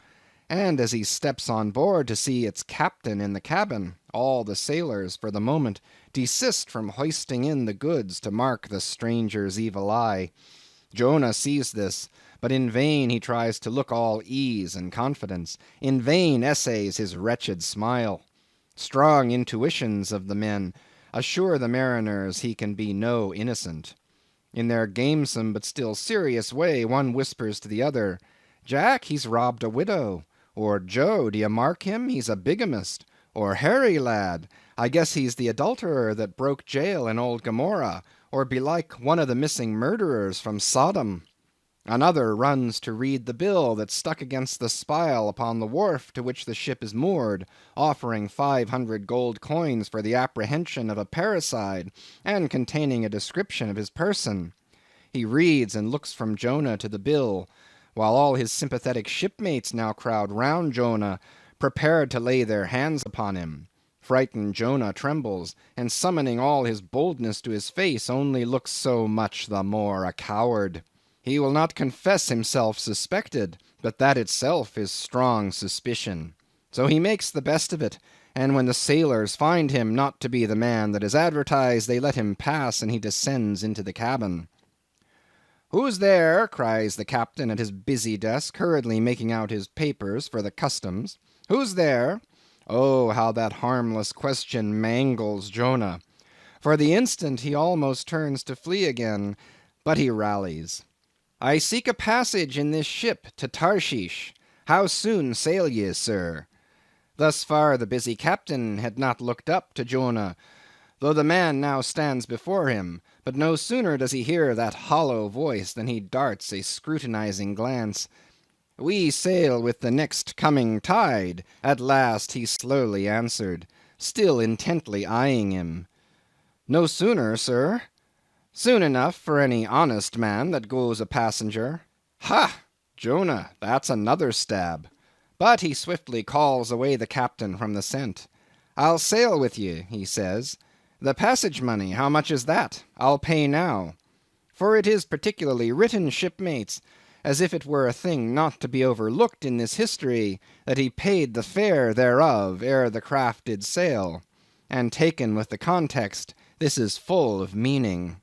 and as he steps on board to see its captain in the cabin, all the sailors, for the moment, desist from hoisting in the goods to mark the stranger's evil eye. Jonah sees this, but in vain he tries to look all ease and confidence. In vain essays his wretched smile. Strong intuitions of the men assure the mariners he can be no innocent. In their gamesome but still serious way, one whispers to the other, "Jack, he's robbed a widow," or "Joe, d'ye mark him, he's a bigamist," or "Harry, lad, I guess he's the adulterer that broke jail in old Gomorrah, or belike one of the missing murderers from Sodom." Another runs to read the bill that's stuck against the spile upon the wharf to which the ship is moored, offering 500 gold coins for the apprehension of a parricide, and containing a description of his person. He reads and looks from Jonah to the bill, while all his sympathetic shipmates now crowd round Jonah, prepared to lay their hands upon him. Frightened Jonah trembles, and summoning all his boldness to his face, only looks so much the more a coward. He will not confess himself suspected, but that itself is strong suspicion. So he makes the best of it, and when the sailors find him not to be the man that is advertised, they let him pass, and he descends into the cabin. "Who's there?" cries the captain at his busy desk, hurriedly making out his papers for the customs. "Who's there?" Oh, how that harmless question mangles Jonah. For the instant he almost turns to flee again, but he rallies. "I seek a passage in this ship to Tarshish. How soon sail ye, sir?" Thus far the busy captain had not looked up to Jonah, though the man now stands before him, but no sooner does he hear that hollow voice than he darts a scrutinizing glance. "We sail with the next coming tide," at last he slowly answered, still intently eyeing him. "No sooner, sir?" "Soon enough for any honest man that goes a passenger." "Ha! Jonah, that's another stab." But he swiftly calls away the captain from the scent. "I'll sail with ye," he says. "The passage money, how much is that? I'll pay now." For it is particularly written, shipmates, as if it were a thing not to be overlooked in this history, that he paid the fare thereof ere the craft did sail. And taken with the context, this is full of meaning.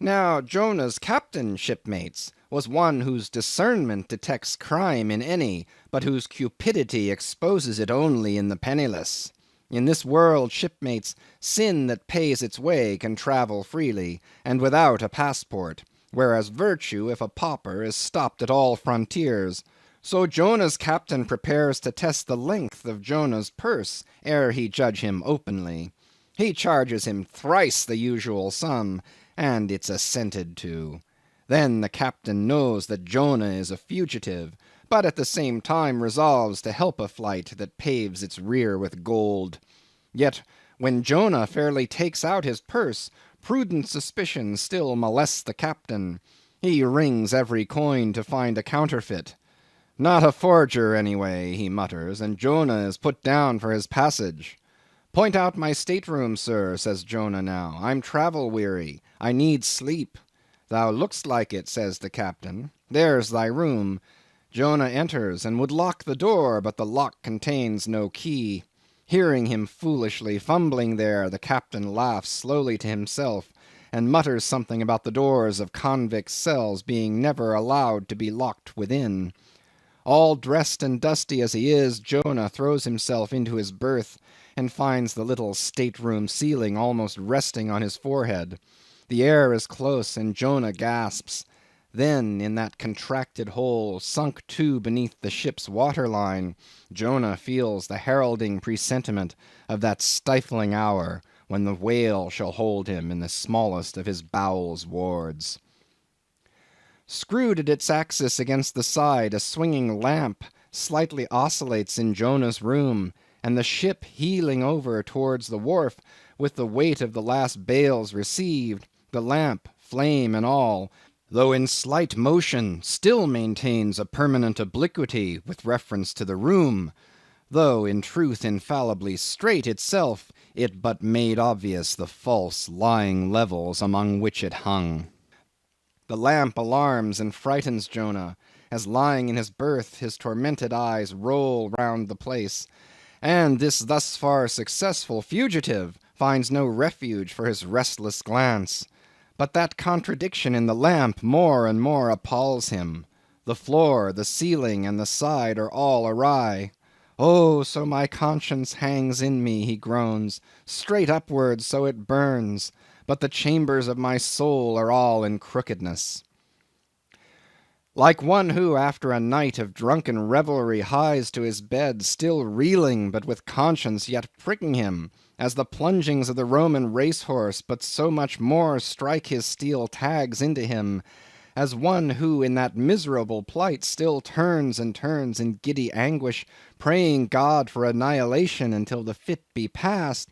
Now Jonah's captain, shipmates, was one whose discernment detects crime in any, but whose cupidity exposes it only in the penniless. In this world, shipmates, sin that pays its way can travel freely, and without a passport, whereas virtue, if a pauper, is stopped at all frontiers. So Jonah's captain prepares to test the length of Jonah's purse, ere he judge him openly. He charges him thrice the usual sum, and it's assented to. Then the captain knows that Jonah is a fugitive, but at the same time resolves to help a flight that paves its rear with gold. Yet when Jonah fairly takes out his purse, prudent suspicion still molests the captain. He rings every coin to find a counterfeit. "Not a forger, anyway," he mutters, and Jonah is put down for his passage. "Point out my stateroom, sir," says Jonah now. "I'm travel weary. I need sleep." "Thou look'st like it," says the captain. "There's thy room." Jonah enters, and would lock the door, but the lock contains no key. Hearing him foolishly fumbling there, the captain laughs slowly to himself, and mutters something about the doors of convicts' cells being never allowed to be locked within. All dressed and dusty as he is, Jonah throws himself into his berth, and finds the little stateroom ceiling almost resting on his forehead. The air is close, and Jonah gasps. Then, in that contracted hole, sunk too beneath the ship's waterline, Jonah feels the heralding presentiment of that stifling hour when the whale shall hold him in the smallest of his bowels' wards. Screwed at its axis against the side, a swinging lamp slightly oscillates in Jonah's room, and the ship heeling over towards the wharf, with the weight of the last bales received, the lamp, flame and all, though in slight motion, still maintains a permanent obliquity with reference to the room, though in truth infallibly straight itself, it but made obvious the false lying levels among which it hung. The lamp alarms and frightens Jonah, as lying in his berth his tormented eyes roll round the place, and this thus far successful fugitive finds no refuge for his restless glance. But that contradiction in the lamp more and more appalls him. The floor, the ceiling, and the side are all awry. "Oh, so my conscience hangs in me," he groans, "straight upwards so it burns, but the chambers of my soul are all in crookedness." Like one who after a night of drunken revelry hies to his bed, still reeling, but with conscience yet pricking him, as the plungings of the Roman racehorse but so much more strike his steel tags into him, as one who in that miserable plight still turns and turns in giddy anguish, praying God for annihilation until the fit be past,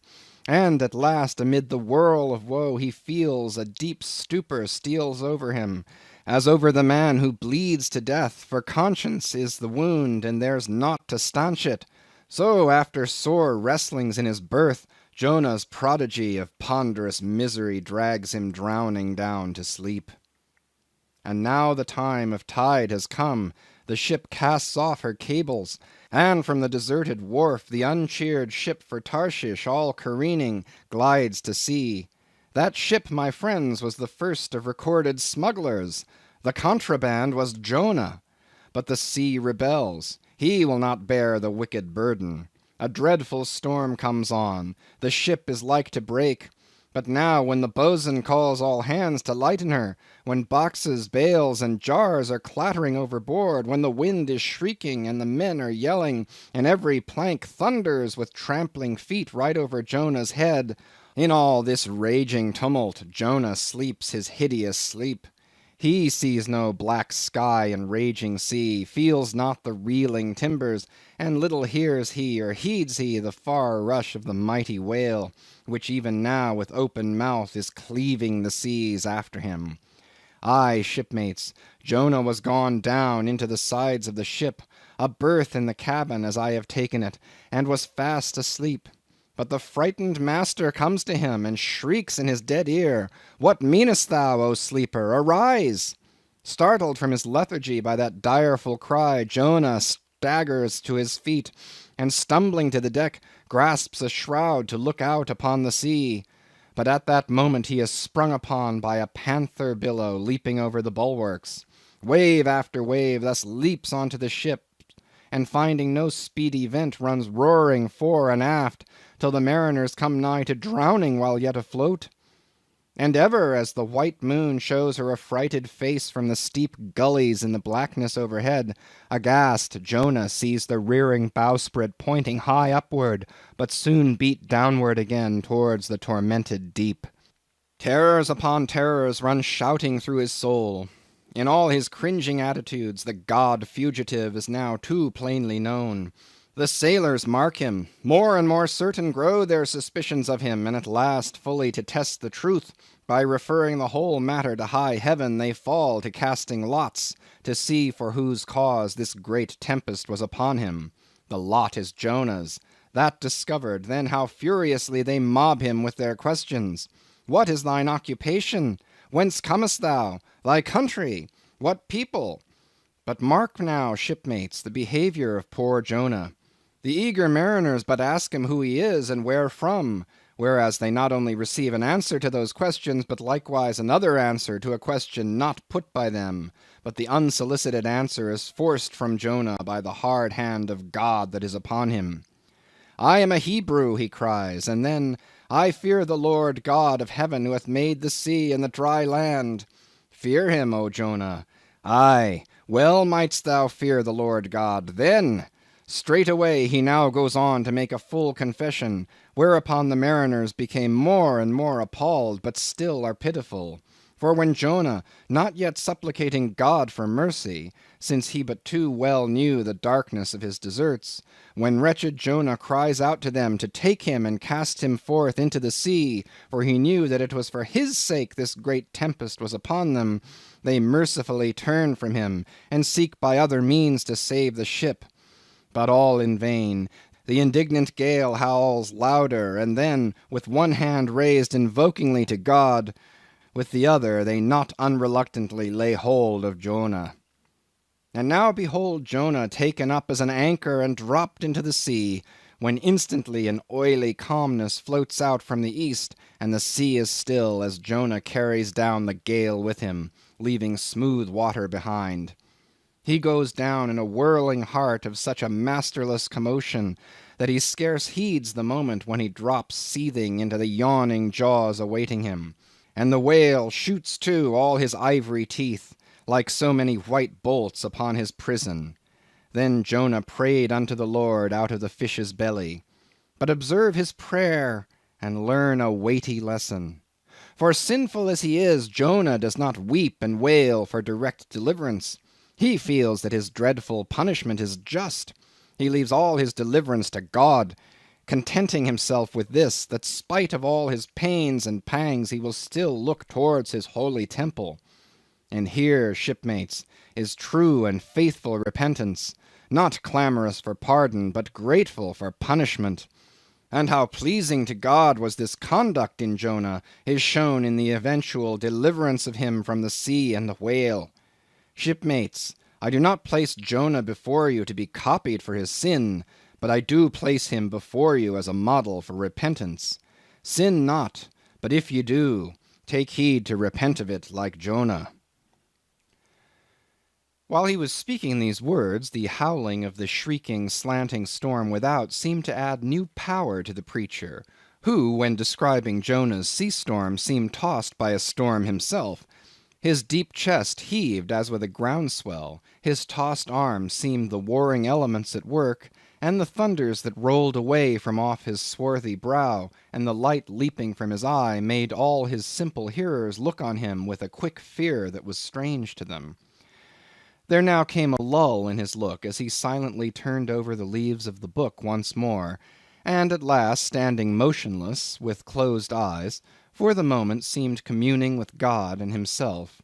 and at last amid the whirl of woe he feels a deep stupor steals over him, As over the man who bleeds to death, for conscience is the wound, and there's naught to stanch it, so after sore wrestlings in his birth, Jonah's prodigy of ponderous misery drags him drowning down to sleep. And now the time of tide has come, the ship casts off her cables, and from the deserted wharf the uncheered ship for Tarshish, all careening, glides to sea. That ship, my friends, was the first of recorded smugglers. The contraband was Jonah. But the sea rebels. He will not bear the wicked burden. A dreadful storm comes on. The ship is like to break. But now, when the boatswain calls all hands to lighten her, when boxes, bales, and jars are clattering overboard, when the wind is shrieking and the men are yelling, and every plank thunders with trampling feet right over Jonah's head, in all this raging tumult, Jonah sleeps his hideous sleep. He sees no black sky and raging sea, feels not the reeling timbers, and little hears he or heeds he the far rush of the mighty whale, which even now with open mouth is cleaving the seas after him. Aye, shipmates, Jonah was gone down into the sides of the ship, a berth in the cabin as I have taken it, and was fast asleep. But the frightened master comes to him, and shrieks in his dead ear, "What meanest thou, O sleeper? Arise!" Startled from his lethargy by that direful cry, Jonah staggers to his feet, and stumbling to the deck, grasps a shroud to look out upon the sea. But at that moment he is sprung upon by a panther billow leaping over the bulwarks. Wave after wave thus leaps onto the ship, and finding no speedy vent, runs roaring fore and aft, till the mariners come nigh to drowning while yet afloat. And ever, as the white moon shows her affrighted face from the steep gullies in the blackness overhead, aghast Jonah sees the rearing bowsprit pointing high upward, but soon beat downward again towards the tormented deep. Terrors upon terrors run shouting through his soul. In all his cringing attitudes, the god fugitive is now too plainly known. The sailors mark him. More and more certain grow their suspicions of him, and at last, fully to test the truth, by referring the whole matter to high heaven, they fall to casting lots, to see for whose cause this great tempest was upon him. The lot is Jonah's. That discovered, then how furiously they mob him with their questions. What is thine occupation? Whence comest thou? Thy country? What people? But mark now, shipmates, the behavior of poor Jonah. The eager mariners but ask him who he is and where from, whereas they not only receive an answer to those questions, but likewise another answer to a question not put by them, but the unsolicited answer is forced from Jonah by the hard hand of God that is upon him. I am a Hebrew, he cries, and then, I fear the Lord God of heaven who hath made the sea and the dry land. Fear him, O Jonah. Aye, well mightst thou fear the Lord God. Then straightway he now goes on to make a full confession, whereupon the mariners became more and more appalled, but still are pitiful. For when Jonah, not yet supplicating God for mercy, since he but too well knew the darkness of his deserts, when wretched Jonah cries out to them to take him and cast him forth into the sea, for he knew that it was for his sake this great tempest was upon them, they mercifully turn from him, and seek by other means to save the ship. But all in vain. The indignant gale howls louder, and then, with one hand raised invokingly to God, with the other they not unreluctantly lay hold of Jonah. And now behold Jonah taken up as an anchor and dropped into the sea, when instantly an oily calmness floats out from the east, and the sea is still as Jonah carries down the gale with him, leaving smooth water behind. He goes down in a whirling heart of such a masterless commotion that he scarce heeds the moment when he drops seething into the yawning jaws awaiting him, and the whale shoots too all his ivory teeth, like so many white bolts upon his prison. Then Jonah prayed unto the Lord out of the fish's belly. But observe his prayer, and learn a weighty lesson. For sinful as he is, Jonah does not weep and wail for direct deliverance. He feels that his dreadful punishment is just. He leaves all his deliverance to God, contenting himself with this, that spite of all his pains and pangs he will still look towards his holy temple. And here, shipmates, is true and faithful repentance, not clamorous for pardon, but grateful for punishment. And how pleasing to God was this conduct in Jonah is shown in the eventual deliverance of him from the sea and the whale. Shipmates, I do not place Jonah before you to be copied for his sin, but I do place him before you as a model for repentance. Sin not, but if you do, take heed to repent of it like Jonah. While he was speaking these words, the howling of the shrieking, slanting storm without seemed to add new power to the preacher, who, when describing Jonah's sea storm, seemed tossed by a storm himself. His deep chest heaved as with a groundswell, his tossed arms seemed the warring elements at work, and the thunders that rolled away from off his swarthy brow, and the light leaping from his eye, made all his simple hearers look on him with a quick fear that was strange to them. There now came a lull in his look as he silently turned over the leaves of the book once more, and at last, standing motionless, with closed eyes, for the moment seemed communing with God and himself.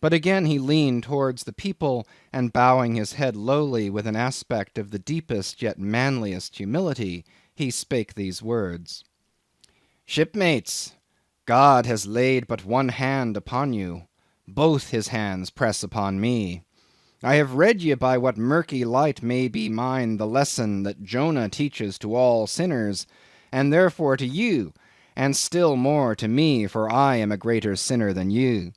But again he leaned towards the people, and bowing his head lowly with an aspect of the deepest yet manliest humility, he spake these words: Shipmates, God has laid but one hand upon you, both his hands press upon me. I have read ye by what murky light may be mine the lesson that Jonah teaches to all sinners, and therefore to you, and still more to me, for I am a greater sinner than you.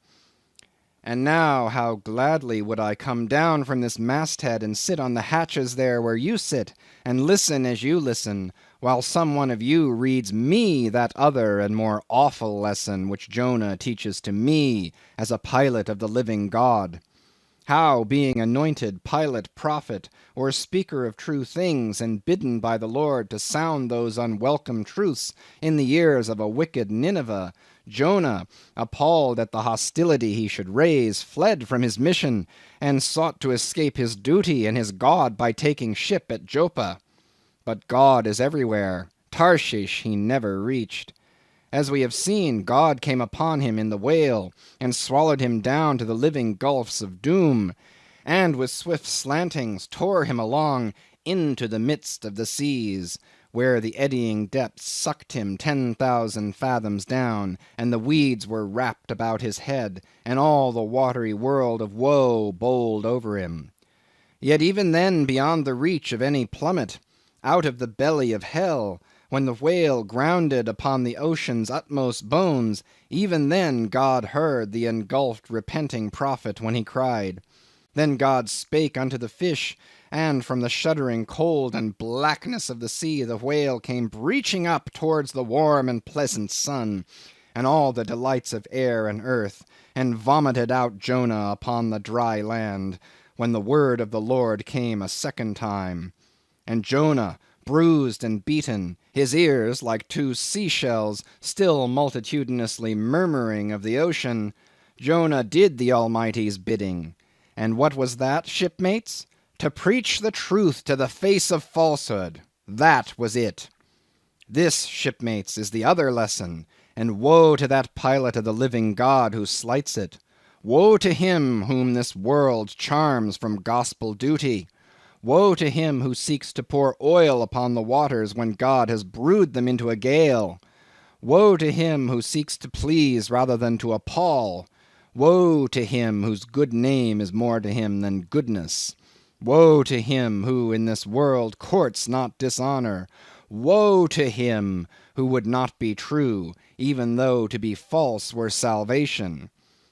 And now how gladly would I come down from this masthead and sit on the hatches there where you sit, and listen as you listen, while some one of you reads me that other and more awful lesson which Jonah teaches to me as a pilot of the living God. How, being anointed pilot, prophet, or speaker of true things, and bidden by the Lord to sound those unwelcome truths in the ears of a wicked Nineveh, Jonah, appalled at the hostility he should raise, fled from his mission, and sought to escape his duty and his God by taking ship at Joppa. But God is everywhere. Tarshish he never reached. As we have seen, God came upon him in the whale, and swallowed him down to the living gulfs of doom, and with swift slantings tore him along into the midst of the seas, where the eddying depths sucked him 10,000 fathoms down, and the weeds were wrapped about his head, and all the watery world of woe bowled over him. Yet even then, beyond the reach of any plummet, out of the belly of hell, when the whale grounded upon the ocean's utmost bones, even then God heard the engulfed repenting prophet when he cried. Then God spake unto the fish, and from the shuddering cold and blackness of the sea the whale came breaching up towards the warm and pleasant sun, and all the delights of air and earth, and vomited out Jonah upon the dry land, when the word of the Lord came a second time. And Jonah, bruised and beaten, his ears, like two sea-shells, still multitudinously murmuring of the ocean, Jonah did the Almighty's bidding. And what was that, shipmates? To preach the truth to the face of falsehood. That was it. This, shipmates, is the other lesson, and woe to that pilot of the living God who slights it. Woe to him whom this world charms from gospel duty. Woe to him who seeks to pour oil upon the waters when God has brewed them into a gale. Woe to him who seeks to please rather than to appall. Woe to him whose good name is more to him than goodness. Woe to him who in this world courts not dishonor. Woe to him who would not be true, even though to be false were salvation.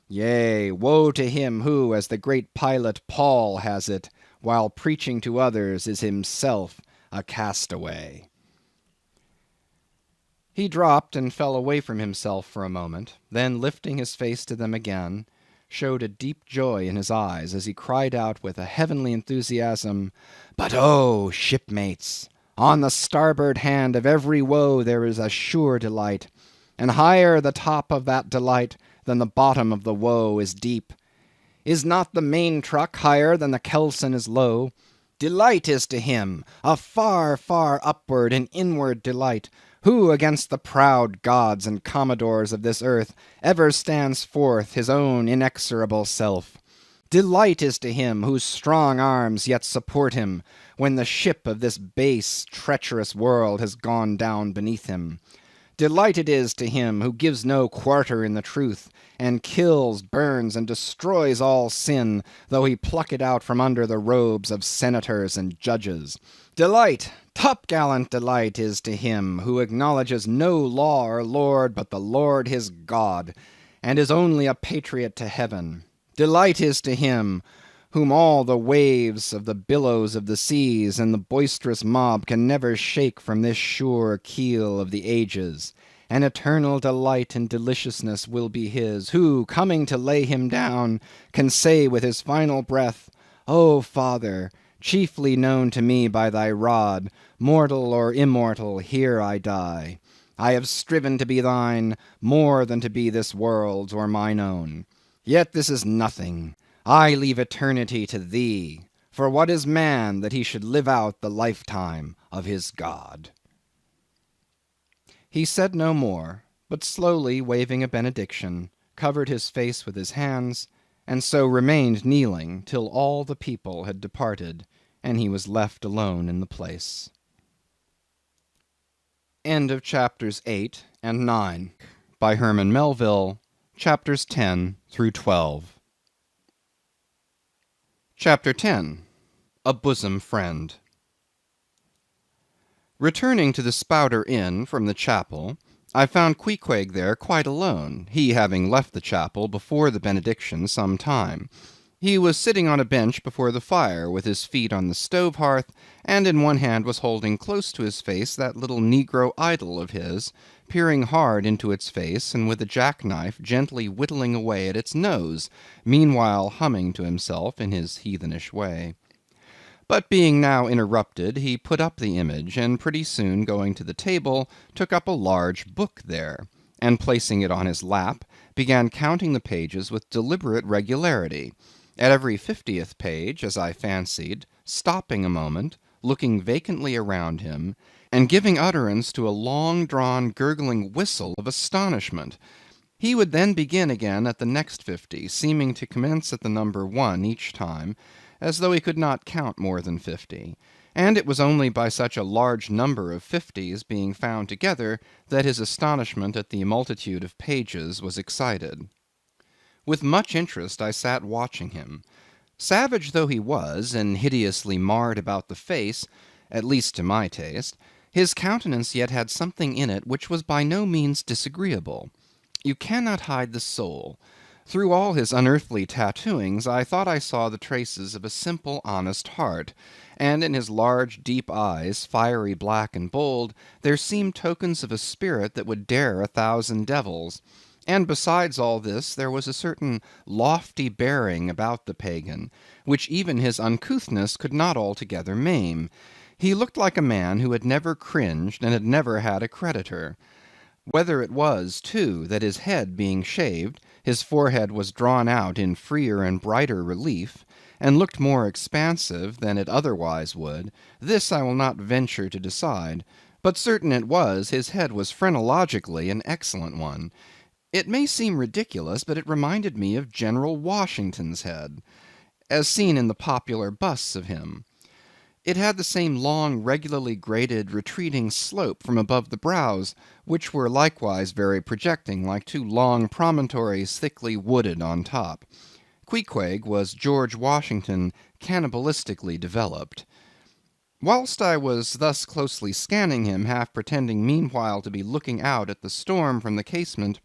Yea, woe to him who, as the great pilot Paul has it, while preaching to others is himself a castaway. He dropped and fell away from himself for a moment, then lifting his face to them again, showed a deep joy in his eyes as he cried out with a heavenly enthusiasm, But oh, shipmates, on the starboard hand of every woe there is a sure delight, and higher the top of that delight than the bottom of the woe is deep. Is not the main truck higher than the kelson is low? Delight is to him a far, far upward and inward delight, Who against the proud gods and commodores of this earth ever stands forth his own inexorable self? Delight is to him whose strong arms yet support him, when the ship of this base, treacherous world has gone down beneath him. Delight it is to him who gives no quarter in the truth, and kills, burns, and destroys all sin, though he pluck it out from under the robes of senators and judges. Delight, top-gallant delight is to him who acknowledges no law or lord but the Lord his God, and is only a patriot to heaven. Delight is to him whom all the waves of the billows of the seas and the boisterous mob can never shake from this sure keel of the ages. An eternal delight and deliciousness will be his, who, coming to lay him down, can say with his final breath, O Father, chiefly known to me by thy rod, mortal or immortal, here I die. I have striven to be thine more than to be this world's or mine own. Yet this is nothing. I leave eternity to thee. For what is man that he should live out the lifetime of his God? He said no more, but slowly waving a benediction, covered his face with his hands, and so remained kneeling till all the people had departed, and he was left alone in the place. End of chapters 8 and 9 by Herman Melville, chapters 10 through 12. Chapter 10. A Bosom Friend. Returning to the Spouter Inn from the chapel, I found Queequeg there quite alone, he having left the chapel before the benediction some time. He was sitting on a bench before the fire, with his feet on the stove hearth, and in one hand was holding close to his face that little negro idol of his, peering hard into its face, and with a jackknife gently whittling away at its nose, meanwhile humming to himself in his heathenish way. But being now interrupted, he put up the image, and pretty soon going to the table, took up a large book there, and placing it on his lap, began counting the pages with deliberate regularity, at every 50th page, as I fancied, stopping a moment, looking vacantly around him, and giving utterance to a long-drawn gurgling whistle of astonishment. He would then begin again at the next 50, seeming to commence at the number 1 each time, as though he could not count more than 50, and it was only by such a large number of 50s being found together that his astonishment at the multitude of pages was excited. With much interest I sat watching him. Savage though he was, and hideously marred about the face, at least to my taste, his countenance yet had something in it which was by no means disagreeable. You cannot hide the soul. Through all his unearthly tattooings, I thought I saw the traces of a simple, honest heart, and in his large, deep eyes, fiery black and bold, there seemed tokens of a spirit that would dare 1,000 devils. And besides all this, there was a certain lofty bearing about the pagan, which even his uncouthness could not altogether maim. He looked like a man who had never cringed and had never had a creditor. Whether it was, too, that his head being shaved, his forehead was drawn out in freer and brighter relief, and looked more expansive than it otherwise would, this I will not venture to decide, but certain it was his head was phrenologically an excellent one. It may seem ridiculous, but it reminded me of General Washington's head, as seen in the popular busts of him. It had the same long, regularly graded, retreating slope from above the brows, which were likewise very projecting, like two long promontories thickly wooded on top. Queequeg was George Washington cannibalistically developed. Whilst I was thus closely scanning him, half pretending meanwhile to be looking out at the storm from the casement,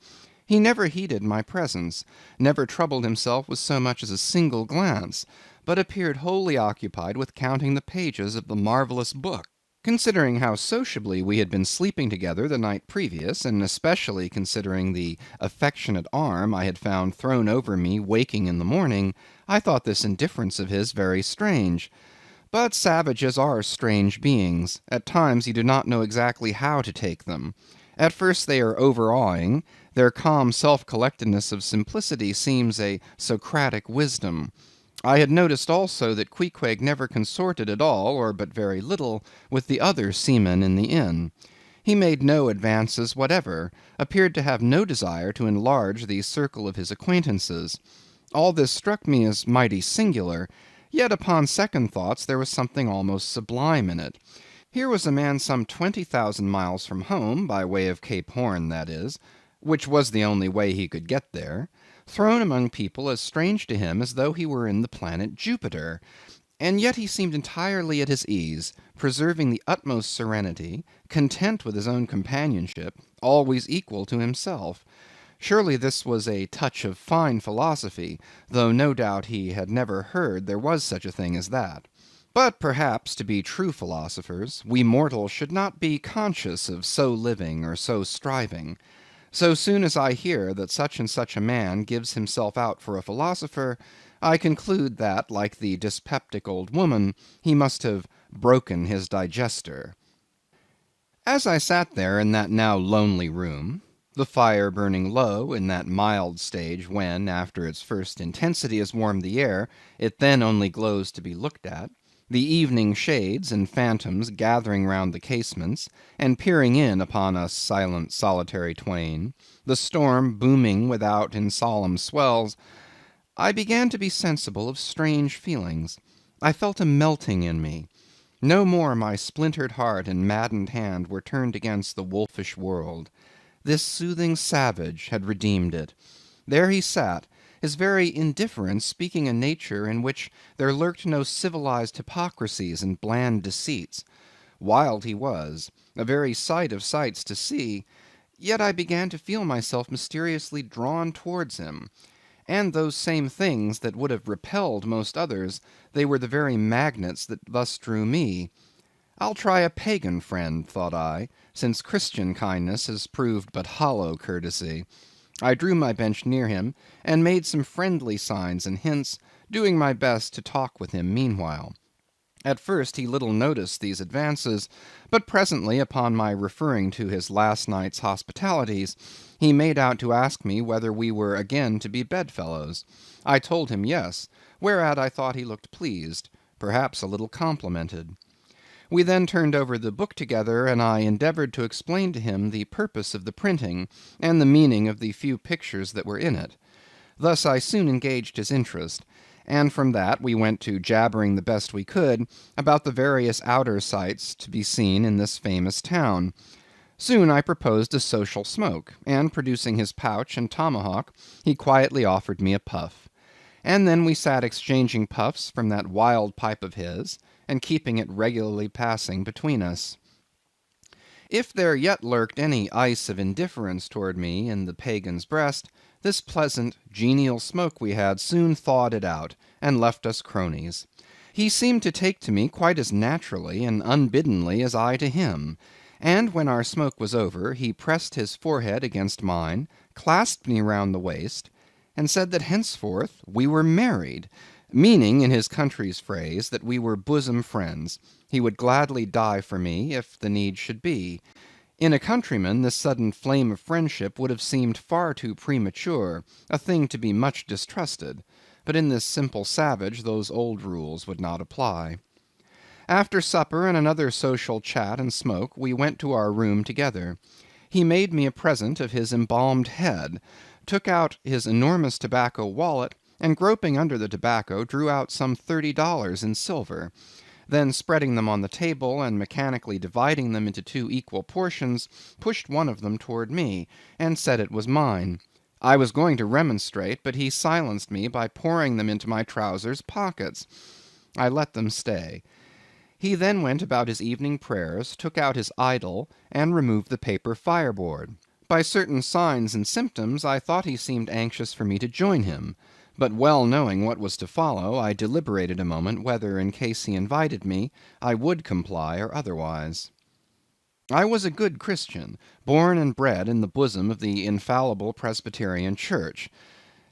he never heeded my presence, never troubled himself with so much as a single glance, but appeared wholly occupied with counting the pages of the marvellous book. Considering how sociably we had been sleeping together the night previous, and especially considering the affectionate arm I had found thrown over me waking in the morning, I thought this indifference of his very strange. But savages are strange beings. At times you do not know exactly how to take them. At first they are overawing. Their calm self-collectedness of simplicity seems a Socratic wisdom. I had noticed also that Queequeg never consorted at all, or but very little, with the other seamen in the inn. He made no advances whatever, appeared to have no desire to enlarge the circle of his acquaintances. All this struck me as mighty singular, yet upon second thoughts there was something almost sublime in it. Here was a man some 20,000 miles from home, by way of Cape Horn, that is, which was the only way he could get there, thrown among people as strange to him as though he were in the planet Jupiter. And yet he seemed entirely at his ease, preserving the utmost serenity, content with his own companionship, always equal to himself. Surely this was a touch of fine philosophy, though no doubt he had never heard there was such a thing as that. But perhaps, to be true philosophers, we mortals should not be conscious of so living or so striving. So soon as I hear that such and such a man gives himself out for a philosopher, I conclude that, like the dyspeptic old woman, he must have broken his digester. As I sat there in that now lonely room, the fire burning low in that mild stage when, after its first intensity has warmed the air, it then only glows to be looked at, the evening shades and phantoms gathering round the casements, and peering in upon us silent solitary twain, the storm booming without in solemn swells, I began to be sensible of strange feelings. I felt a melting in me. No more my splintered heart and maddened hand were turned against the wolfish world. This soothing savage had redeemed it. There he sat, his very indifference speaking a nature in which there lurked no civilized hypocrisies and bland deceits. Wild he was, a very sight of sights to see, yet I began to feel myself mysteriously drawn towards him. And those same things that would have repelled most others, they were the very magnets that thus drew me. I'll try a pagan friend, thought I, since Christian kindness has proved but hollow courtesy. I drew my bench near him, and made some friendly signs and hints, doing my best to talk with him meanwhile. At first he little noticed these advances, but presently, upon my referring to his last night's hospitalities, he made out to ask me whether we were again to be bedfellows. I told him yes, whereat I thought he looked pleased, perhaps a little complimented. We then turned over the book together, and I endeavored to explain to him the purpose of the printing, and the meaning of the few pictures that were in it. Thus I soon engaged his interest, and from that we went to jabbering the best we could about the various outer sights to be seen in this famous town. Soon I proposed a social smoke, and producing his pouch and tomahawk, he quietly offered me a puff. And then we sat exchanging puffs from that wild pipe of his, and keeping it regularly passing between us. If there yet lurked any ice of indifference toward me in the pagan's breast, this pleasant, genial smoke we had soon thawed it out, and left us cronies. He seemed to take to me quite as naturally and unbiddenly as I to him, and when our smoke was over, he pressed his forehead against mine, clasped me round the waist, and said that henceforth we were married, meaning, in his country's phrase, that we were bosom friends. He would gladly die for me, if the need should be. In a countryman this sudden flame of friendship would have seemed far too premature, a thing to be much distrusted, but in this simple savage those old rules would not apply. After supper and another social chat and smoke, we went to our room together. He made me a present of his embalmed head, took out his enormous tobacco wallet, and groping under the tobacco drew out some $30 in silver. Then spreading them on the table, and mechanically dividing them into two equal portions, pushed one of them toward me, and said it was mine. I was going to remonstrate, but he silenced me by pouring them into my trousers pockets. I let them stay. He then went about his evening prayers, took out his idol, and removed the paper fireboard. By certain signs and symptoms I thought he seemed anxious for me to join him, but well knowing what was to follow, I deliberated a moment whether, in case he invited me, I would comply or otherwise. I was a good Christian, born and bred in the bosom of the infallible Presbyterian Church.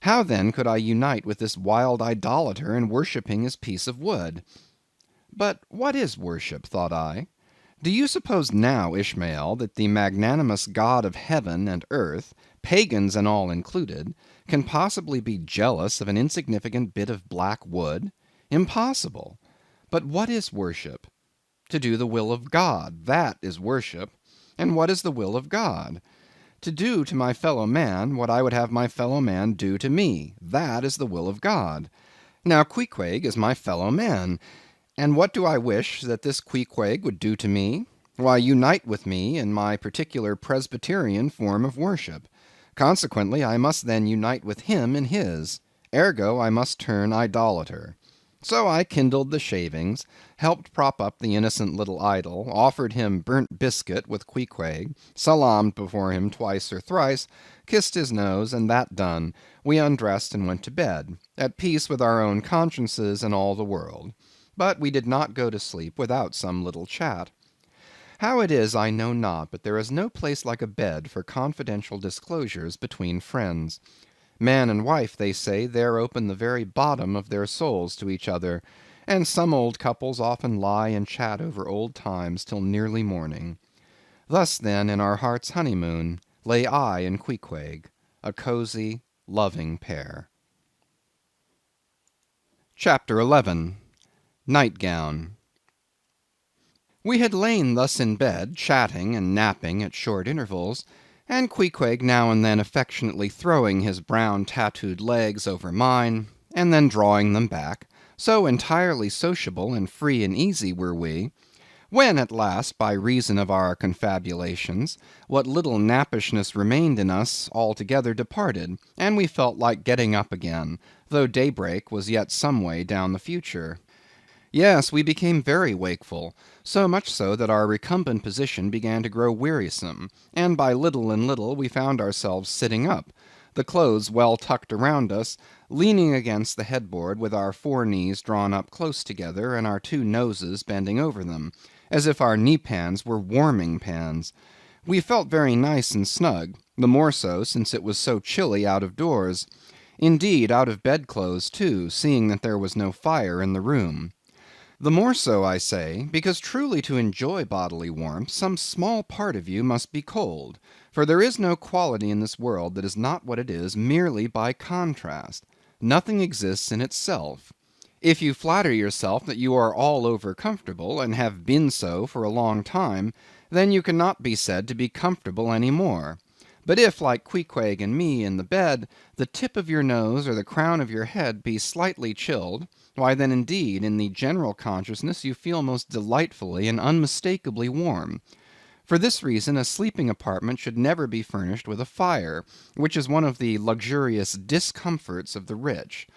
How then could I unite with this wild idolater in worshipping his piece of wood? But what is worship, thought I? Do you suppose now, Ishmael, that the magnanimous God of heaven and earth, pagans and all included, can possibly be jealous of an insignificant bit of black wood? Impossible. But what is worship? To do the will of God, that is worship. And what is the will of God? To do to my fellow man what I would have my fellow man do to me. That is the will of God. Now Queequeg is my fellow man. And what do I wish that this Queequeg would do to me? Why, unite with me in my particular Presbyterian form of worship. Consequently, I must then unite with him in his. Ergo, I must turn idolater. So I kindled the shavings, helped prop up the innocent little idol, offered him burnt biscuit with Queequeg, salaamed before him twice or thrice, kissed his nose, and that done, we undressed and went to bed, at peace with our own consciences and all the world. But we did not go to sleep without some little chat. How it is I know not, but there is no place like a bed for confidential disclosures between friends. Man and wife, they say, there open the very bottom of their souls to each other, and some old couples often lie and chat over old times till nearly morning. Thus, then, in our heart's honeymoon, lay I and Queequeg, a cozy, loving pair. Chapter 11. Nightgown. We had lain thus in bed, chatting and napping at short intervals, and Queequeg now and then affectionately throwing his brown tattooed legs over mine, and then drawing them back, so entirely sociable and free and easy were we, when at last, by reason of our confabulations, what little nappishness remained in us altogether departed, and we felt like getting up again, though daybreak was yet some way down the future. Yes, we became very wakeful, so much so that our recumbent position began to grow wearisome, and by little and little we found ourselves sitting up, the clothes well tucked around us, leaning against the headboard with our four knees drawn up close together and our two noses bending over them, as if our knee-pans were warming pans. We felt very nice and snug, the more so since it was so chilly out of doors. Indeed, out of bedclothes too, seeing that there was no fire in the room. The more so, I say, because truly to enjoy bodily warmth, some small part of you must be cold, for there is no quality in this world that is not what it is merely by contrast. Nothing exists in itself. If you flatter yourself that you are all over comfortable, and have been so for a long time, then you cannot be said to be comfortable any more. But if, like Queequeg and me in the bed, the tip of your nose or the crown of your head be slightly chilled, why then indeed in the general consciousness you feel most delightfully and unmistakably warm. For this reason a sleeping apartment should never be furnished with a fire, which is one of the luxurious discomforts of the rich.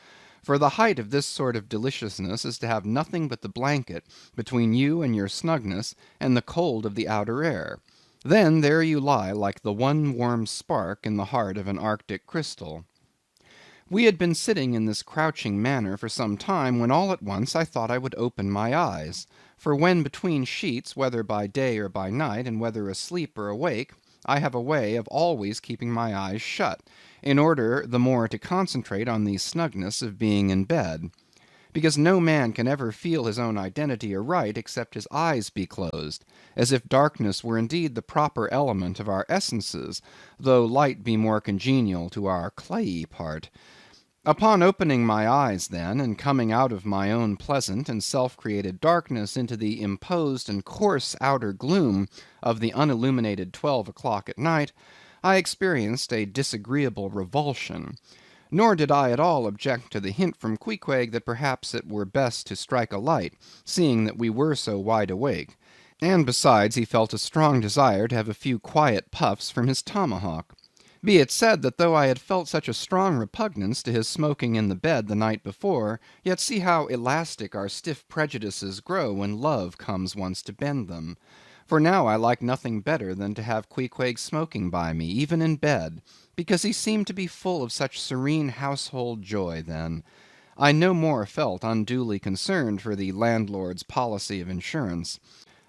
For the height of this sort of deliciousness is to have nothing but the blanket between you and your snugness and the cold of the outer air. Then there you lie like the one warm spark in the heart of an Arctic crystal. We had been sitting in this crouching manner for some time, when all at once I thought I would open my eyes. For when between sheets, whether by day or by night, and whether asleep or awake, I have a way of always keeping my eyes shut, in order the more to concentrate on the snugness of being in bed. Because no man can ever feel his own identity aright except his eyes be closed, as if darkness were indeed the proper element of our essences, though light be more congenial to our clayey part. Upon opening my eyes then, and coming out of my own pleasant and self-created darkness into the imposed and coarse outer gloom of the unilluminated 12 o'clock at night, I experienced a disagreeable revulsion. Nor did I at all object to the hint from Queequeg that perhaps it were best to strike a light, seeing that we were so wide awake, and besides he felt a strong desire to have a few quiet puffs from his tomahawk. Be it said that though I had felt such a strong repugnance to his smoking in the bed the night before, yet see how elastic our stiff prejudices grow when love comes once to bend them. For now I like nothing better than to have Queequeg smoking by me, even in bed, because he seemed to be full of such serene household joy then. I no more felt unduly concerned for the landlord's policy of insurance.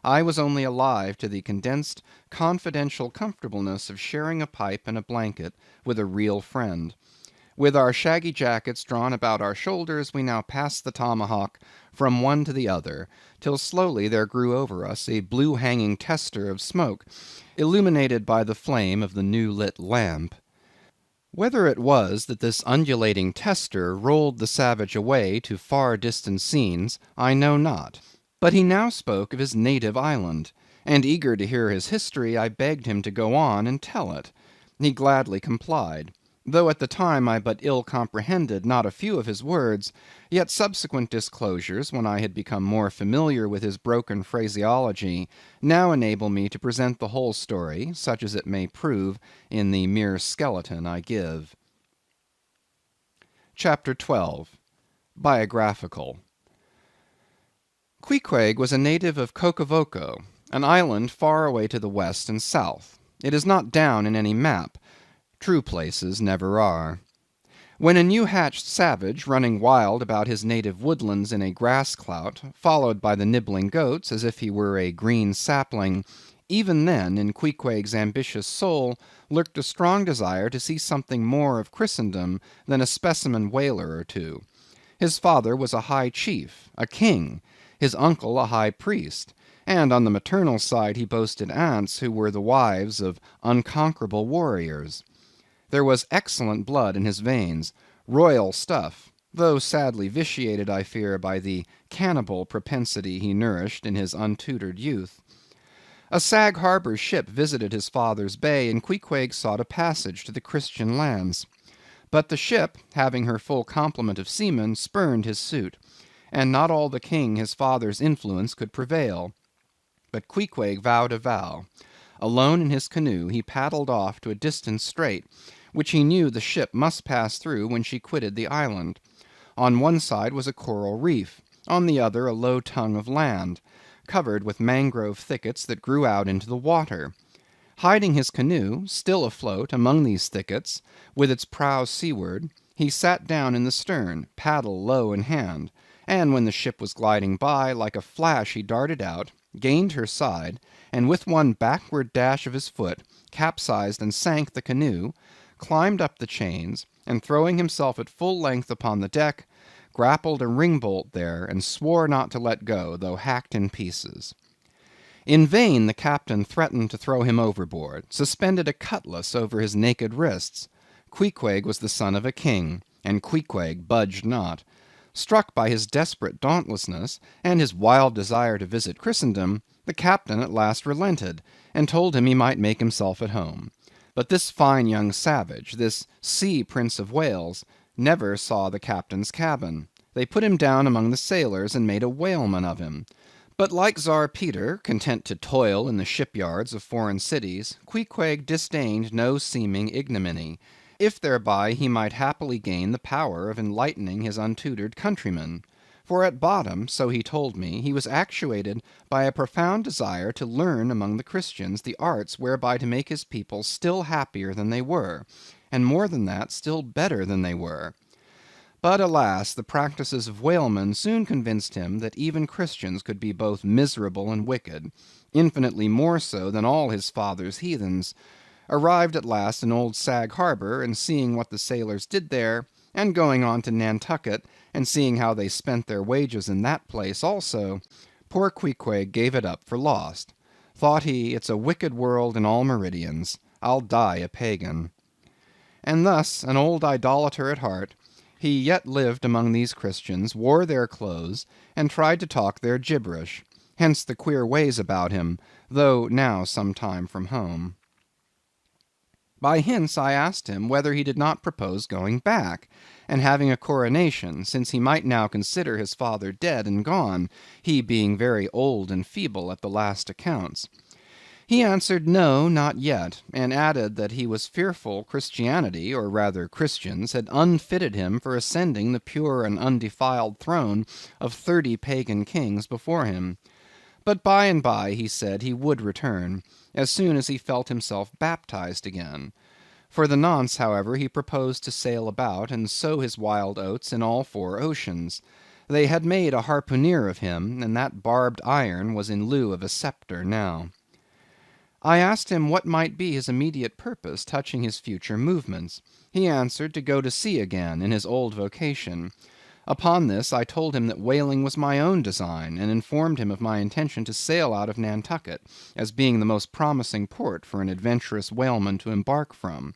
I was only alive to the condensed, confidential comfortableness of sharing a pipe and a blanket with a real friend. With our shaggy jackets drawn about our shoulders, we now passed the tomahawk from one to the other, till slowly there grew over us a blue-hanging tester of smoke, illuminated by the flame of the new-lit lamp. Whether it was that this undulating tester rolled the savage away to far distant scenes, I know not. But he now spoke of his native island. and eager to hear his history, I begged him to go on and tell it. He gladly complied. Though at the time I but ill comprehended not a few of his words, yet subsequent disclosures, when I had become more familiar with his broken phraseology, now enable me to present the whole story, such as it may prove, in the mere skeleton I give. Chapter 12. Biographical. Queequeg was a native of Cocavoco, an island far away to the west and south. It is not down in any map. True places never are. When a new-hatched savage, running wild about his native woodlands in a grass clout, followed by the nibbling goats as if he were a green sapling, even then in Queequeg's ambitious soul lurked a strong desire to see something more of Christendom than a specimen whaler or two. His father was a high chief, a king, his uncle a high priest, and on the maternal side he boasted aunts who were the wives of unconquerable warriors. There was excellent blood in his veins, royal stuff, though sadly vitiated, I fear, by the cannibal propensity he nourished in his untutored youth. A Sag Harbor ship visited his father's bay, and Queequeg sought a passage to the Christian lands. But the ship, having her full complement of seamen, spurned his suit, and not all the king his father's influence could prevail. But Queequeg vowed a vow. Alone in his canoe he paddled off to a distant strait, which he knew the ship must pass through when she quitted the island. On one side was a coral reef, on the other a low tongue of land, covered with mangrove thickets that grew out into the water. Hiding his canoe, still afloat among these thickets, with its prow seaward, he sat down in the stern, paddle low in hand, and when the ship was gliding by, like a flash he darted out, gained her side, and with one backward dash of his foot, capsized and sank the canoe, climbed up the chains, and throwing himself at full length upon the deck, grappled a ringbolt there, and swore not to let go, though hacked in pieces. In vain the captain threatened to throw him overboard, suspended a cutlass over his naked wrists. Queequeg was the son of a king, and Queequeg budged not. Struck by his desperate dauntlessness, and his wild desire to visit Christendom, the captain at last relented, and told him he might make himself at home. But this fine young savage, this sea Prince of Wales, never saw the captain's cabin. They put him down among the sailors, and made a whaleman of him. But like Czar Peter, content to toil in the shipyards of foreign cities, Queequeg disdained no seeming ignominy, if thereby he might happily gain the power of enlightening his untutored countrymen. For at bottom, so he told me, he was actuated by a profound desire to learn among the Christians the arts whereby to make his people still happier than they were, and more than that, still better than they were. But alas, the practices of whalemen soon convinced him that even Christians could be both miserable and wicked, infinitely more so than all his father's heathens. Arrived at last in old Sag Harbor, and seeing what the sailors did there, and going on to Nantucket, and seeing how they spent their wages in that place also, poor Queequeg gave it up for lost. Thought he, it's a wicked world in all meridians. I'll die a pagan. And thus, an old idolater at heart, he yet lived among these Christians, wore their clothes, and tried to talk their gibberish. Hence the queer ways about him, though now some time from home. By hints I asked him whether he did not propose going back, and having a coronation, since he might now consider his father dead and gone, he being very old and feeble at the last accounts. He answered no, not yet, and added that he was fearful Christianity, or rather Christians, had unfitted him for ascending the pure and undefiled throne of 30 pagan kings before him. But by and by, he said, he would return, as soon as he felt himself baptized again. For the nonce, however, he proposed to sail about, and sow his wild oats in all 4 oceans. They had made a harpooner of him, and that barbed iron was in lieu of a scepter now. I asked him what might be his immediate purpose touching his future movements. He answered to go to sea again in his old vocation. Upon this I told him that whaling was my own design, and informed him of my intention to sail out of Nantucket, as being the most promising port for an adventurous whaleman to embark from.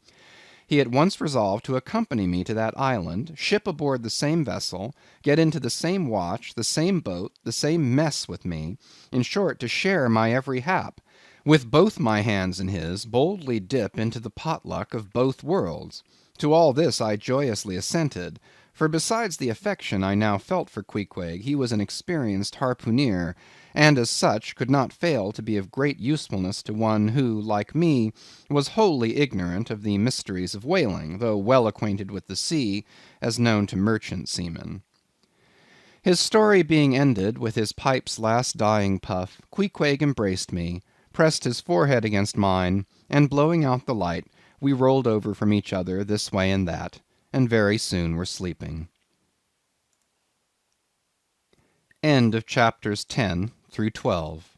he at once resolved to accompany me to that island, ship aboard the same vessel, get into the same watch, the same boat, the same mess with me, in short, to share my every hap, with both my hands in his, boldly dip into the potluck of both worlds. To all this I joyously assented, for besides the affection I now felt for Queequeg, he was an experienced harpooneer, and as such could not fail to be of great usefulness to one who, like me, was wholly ignorant of the mysteries of whaling, though well acquainted with the sea, as known to merchant seamen. His story being ended with his pipe's last dying puff, Queequeg embraced me, pressed his forehead against mine, and blowing out the light, we rolled over from each other this way and that, and very soon were sleeping. End of chapters 10 through 12.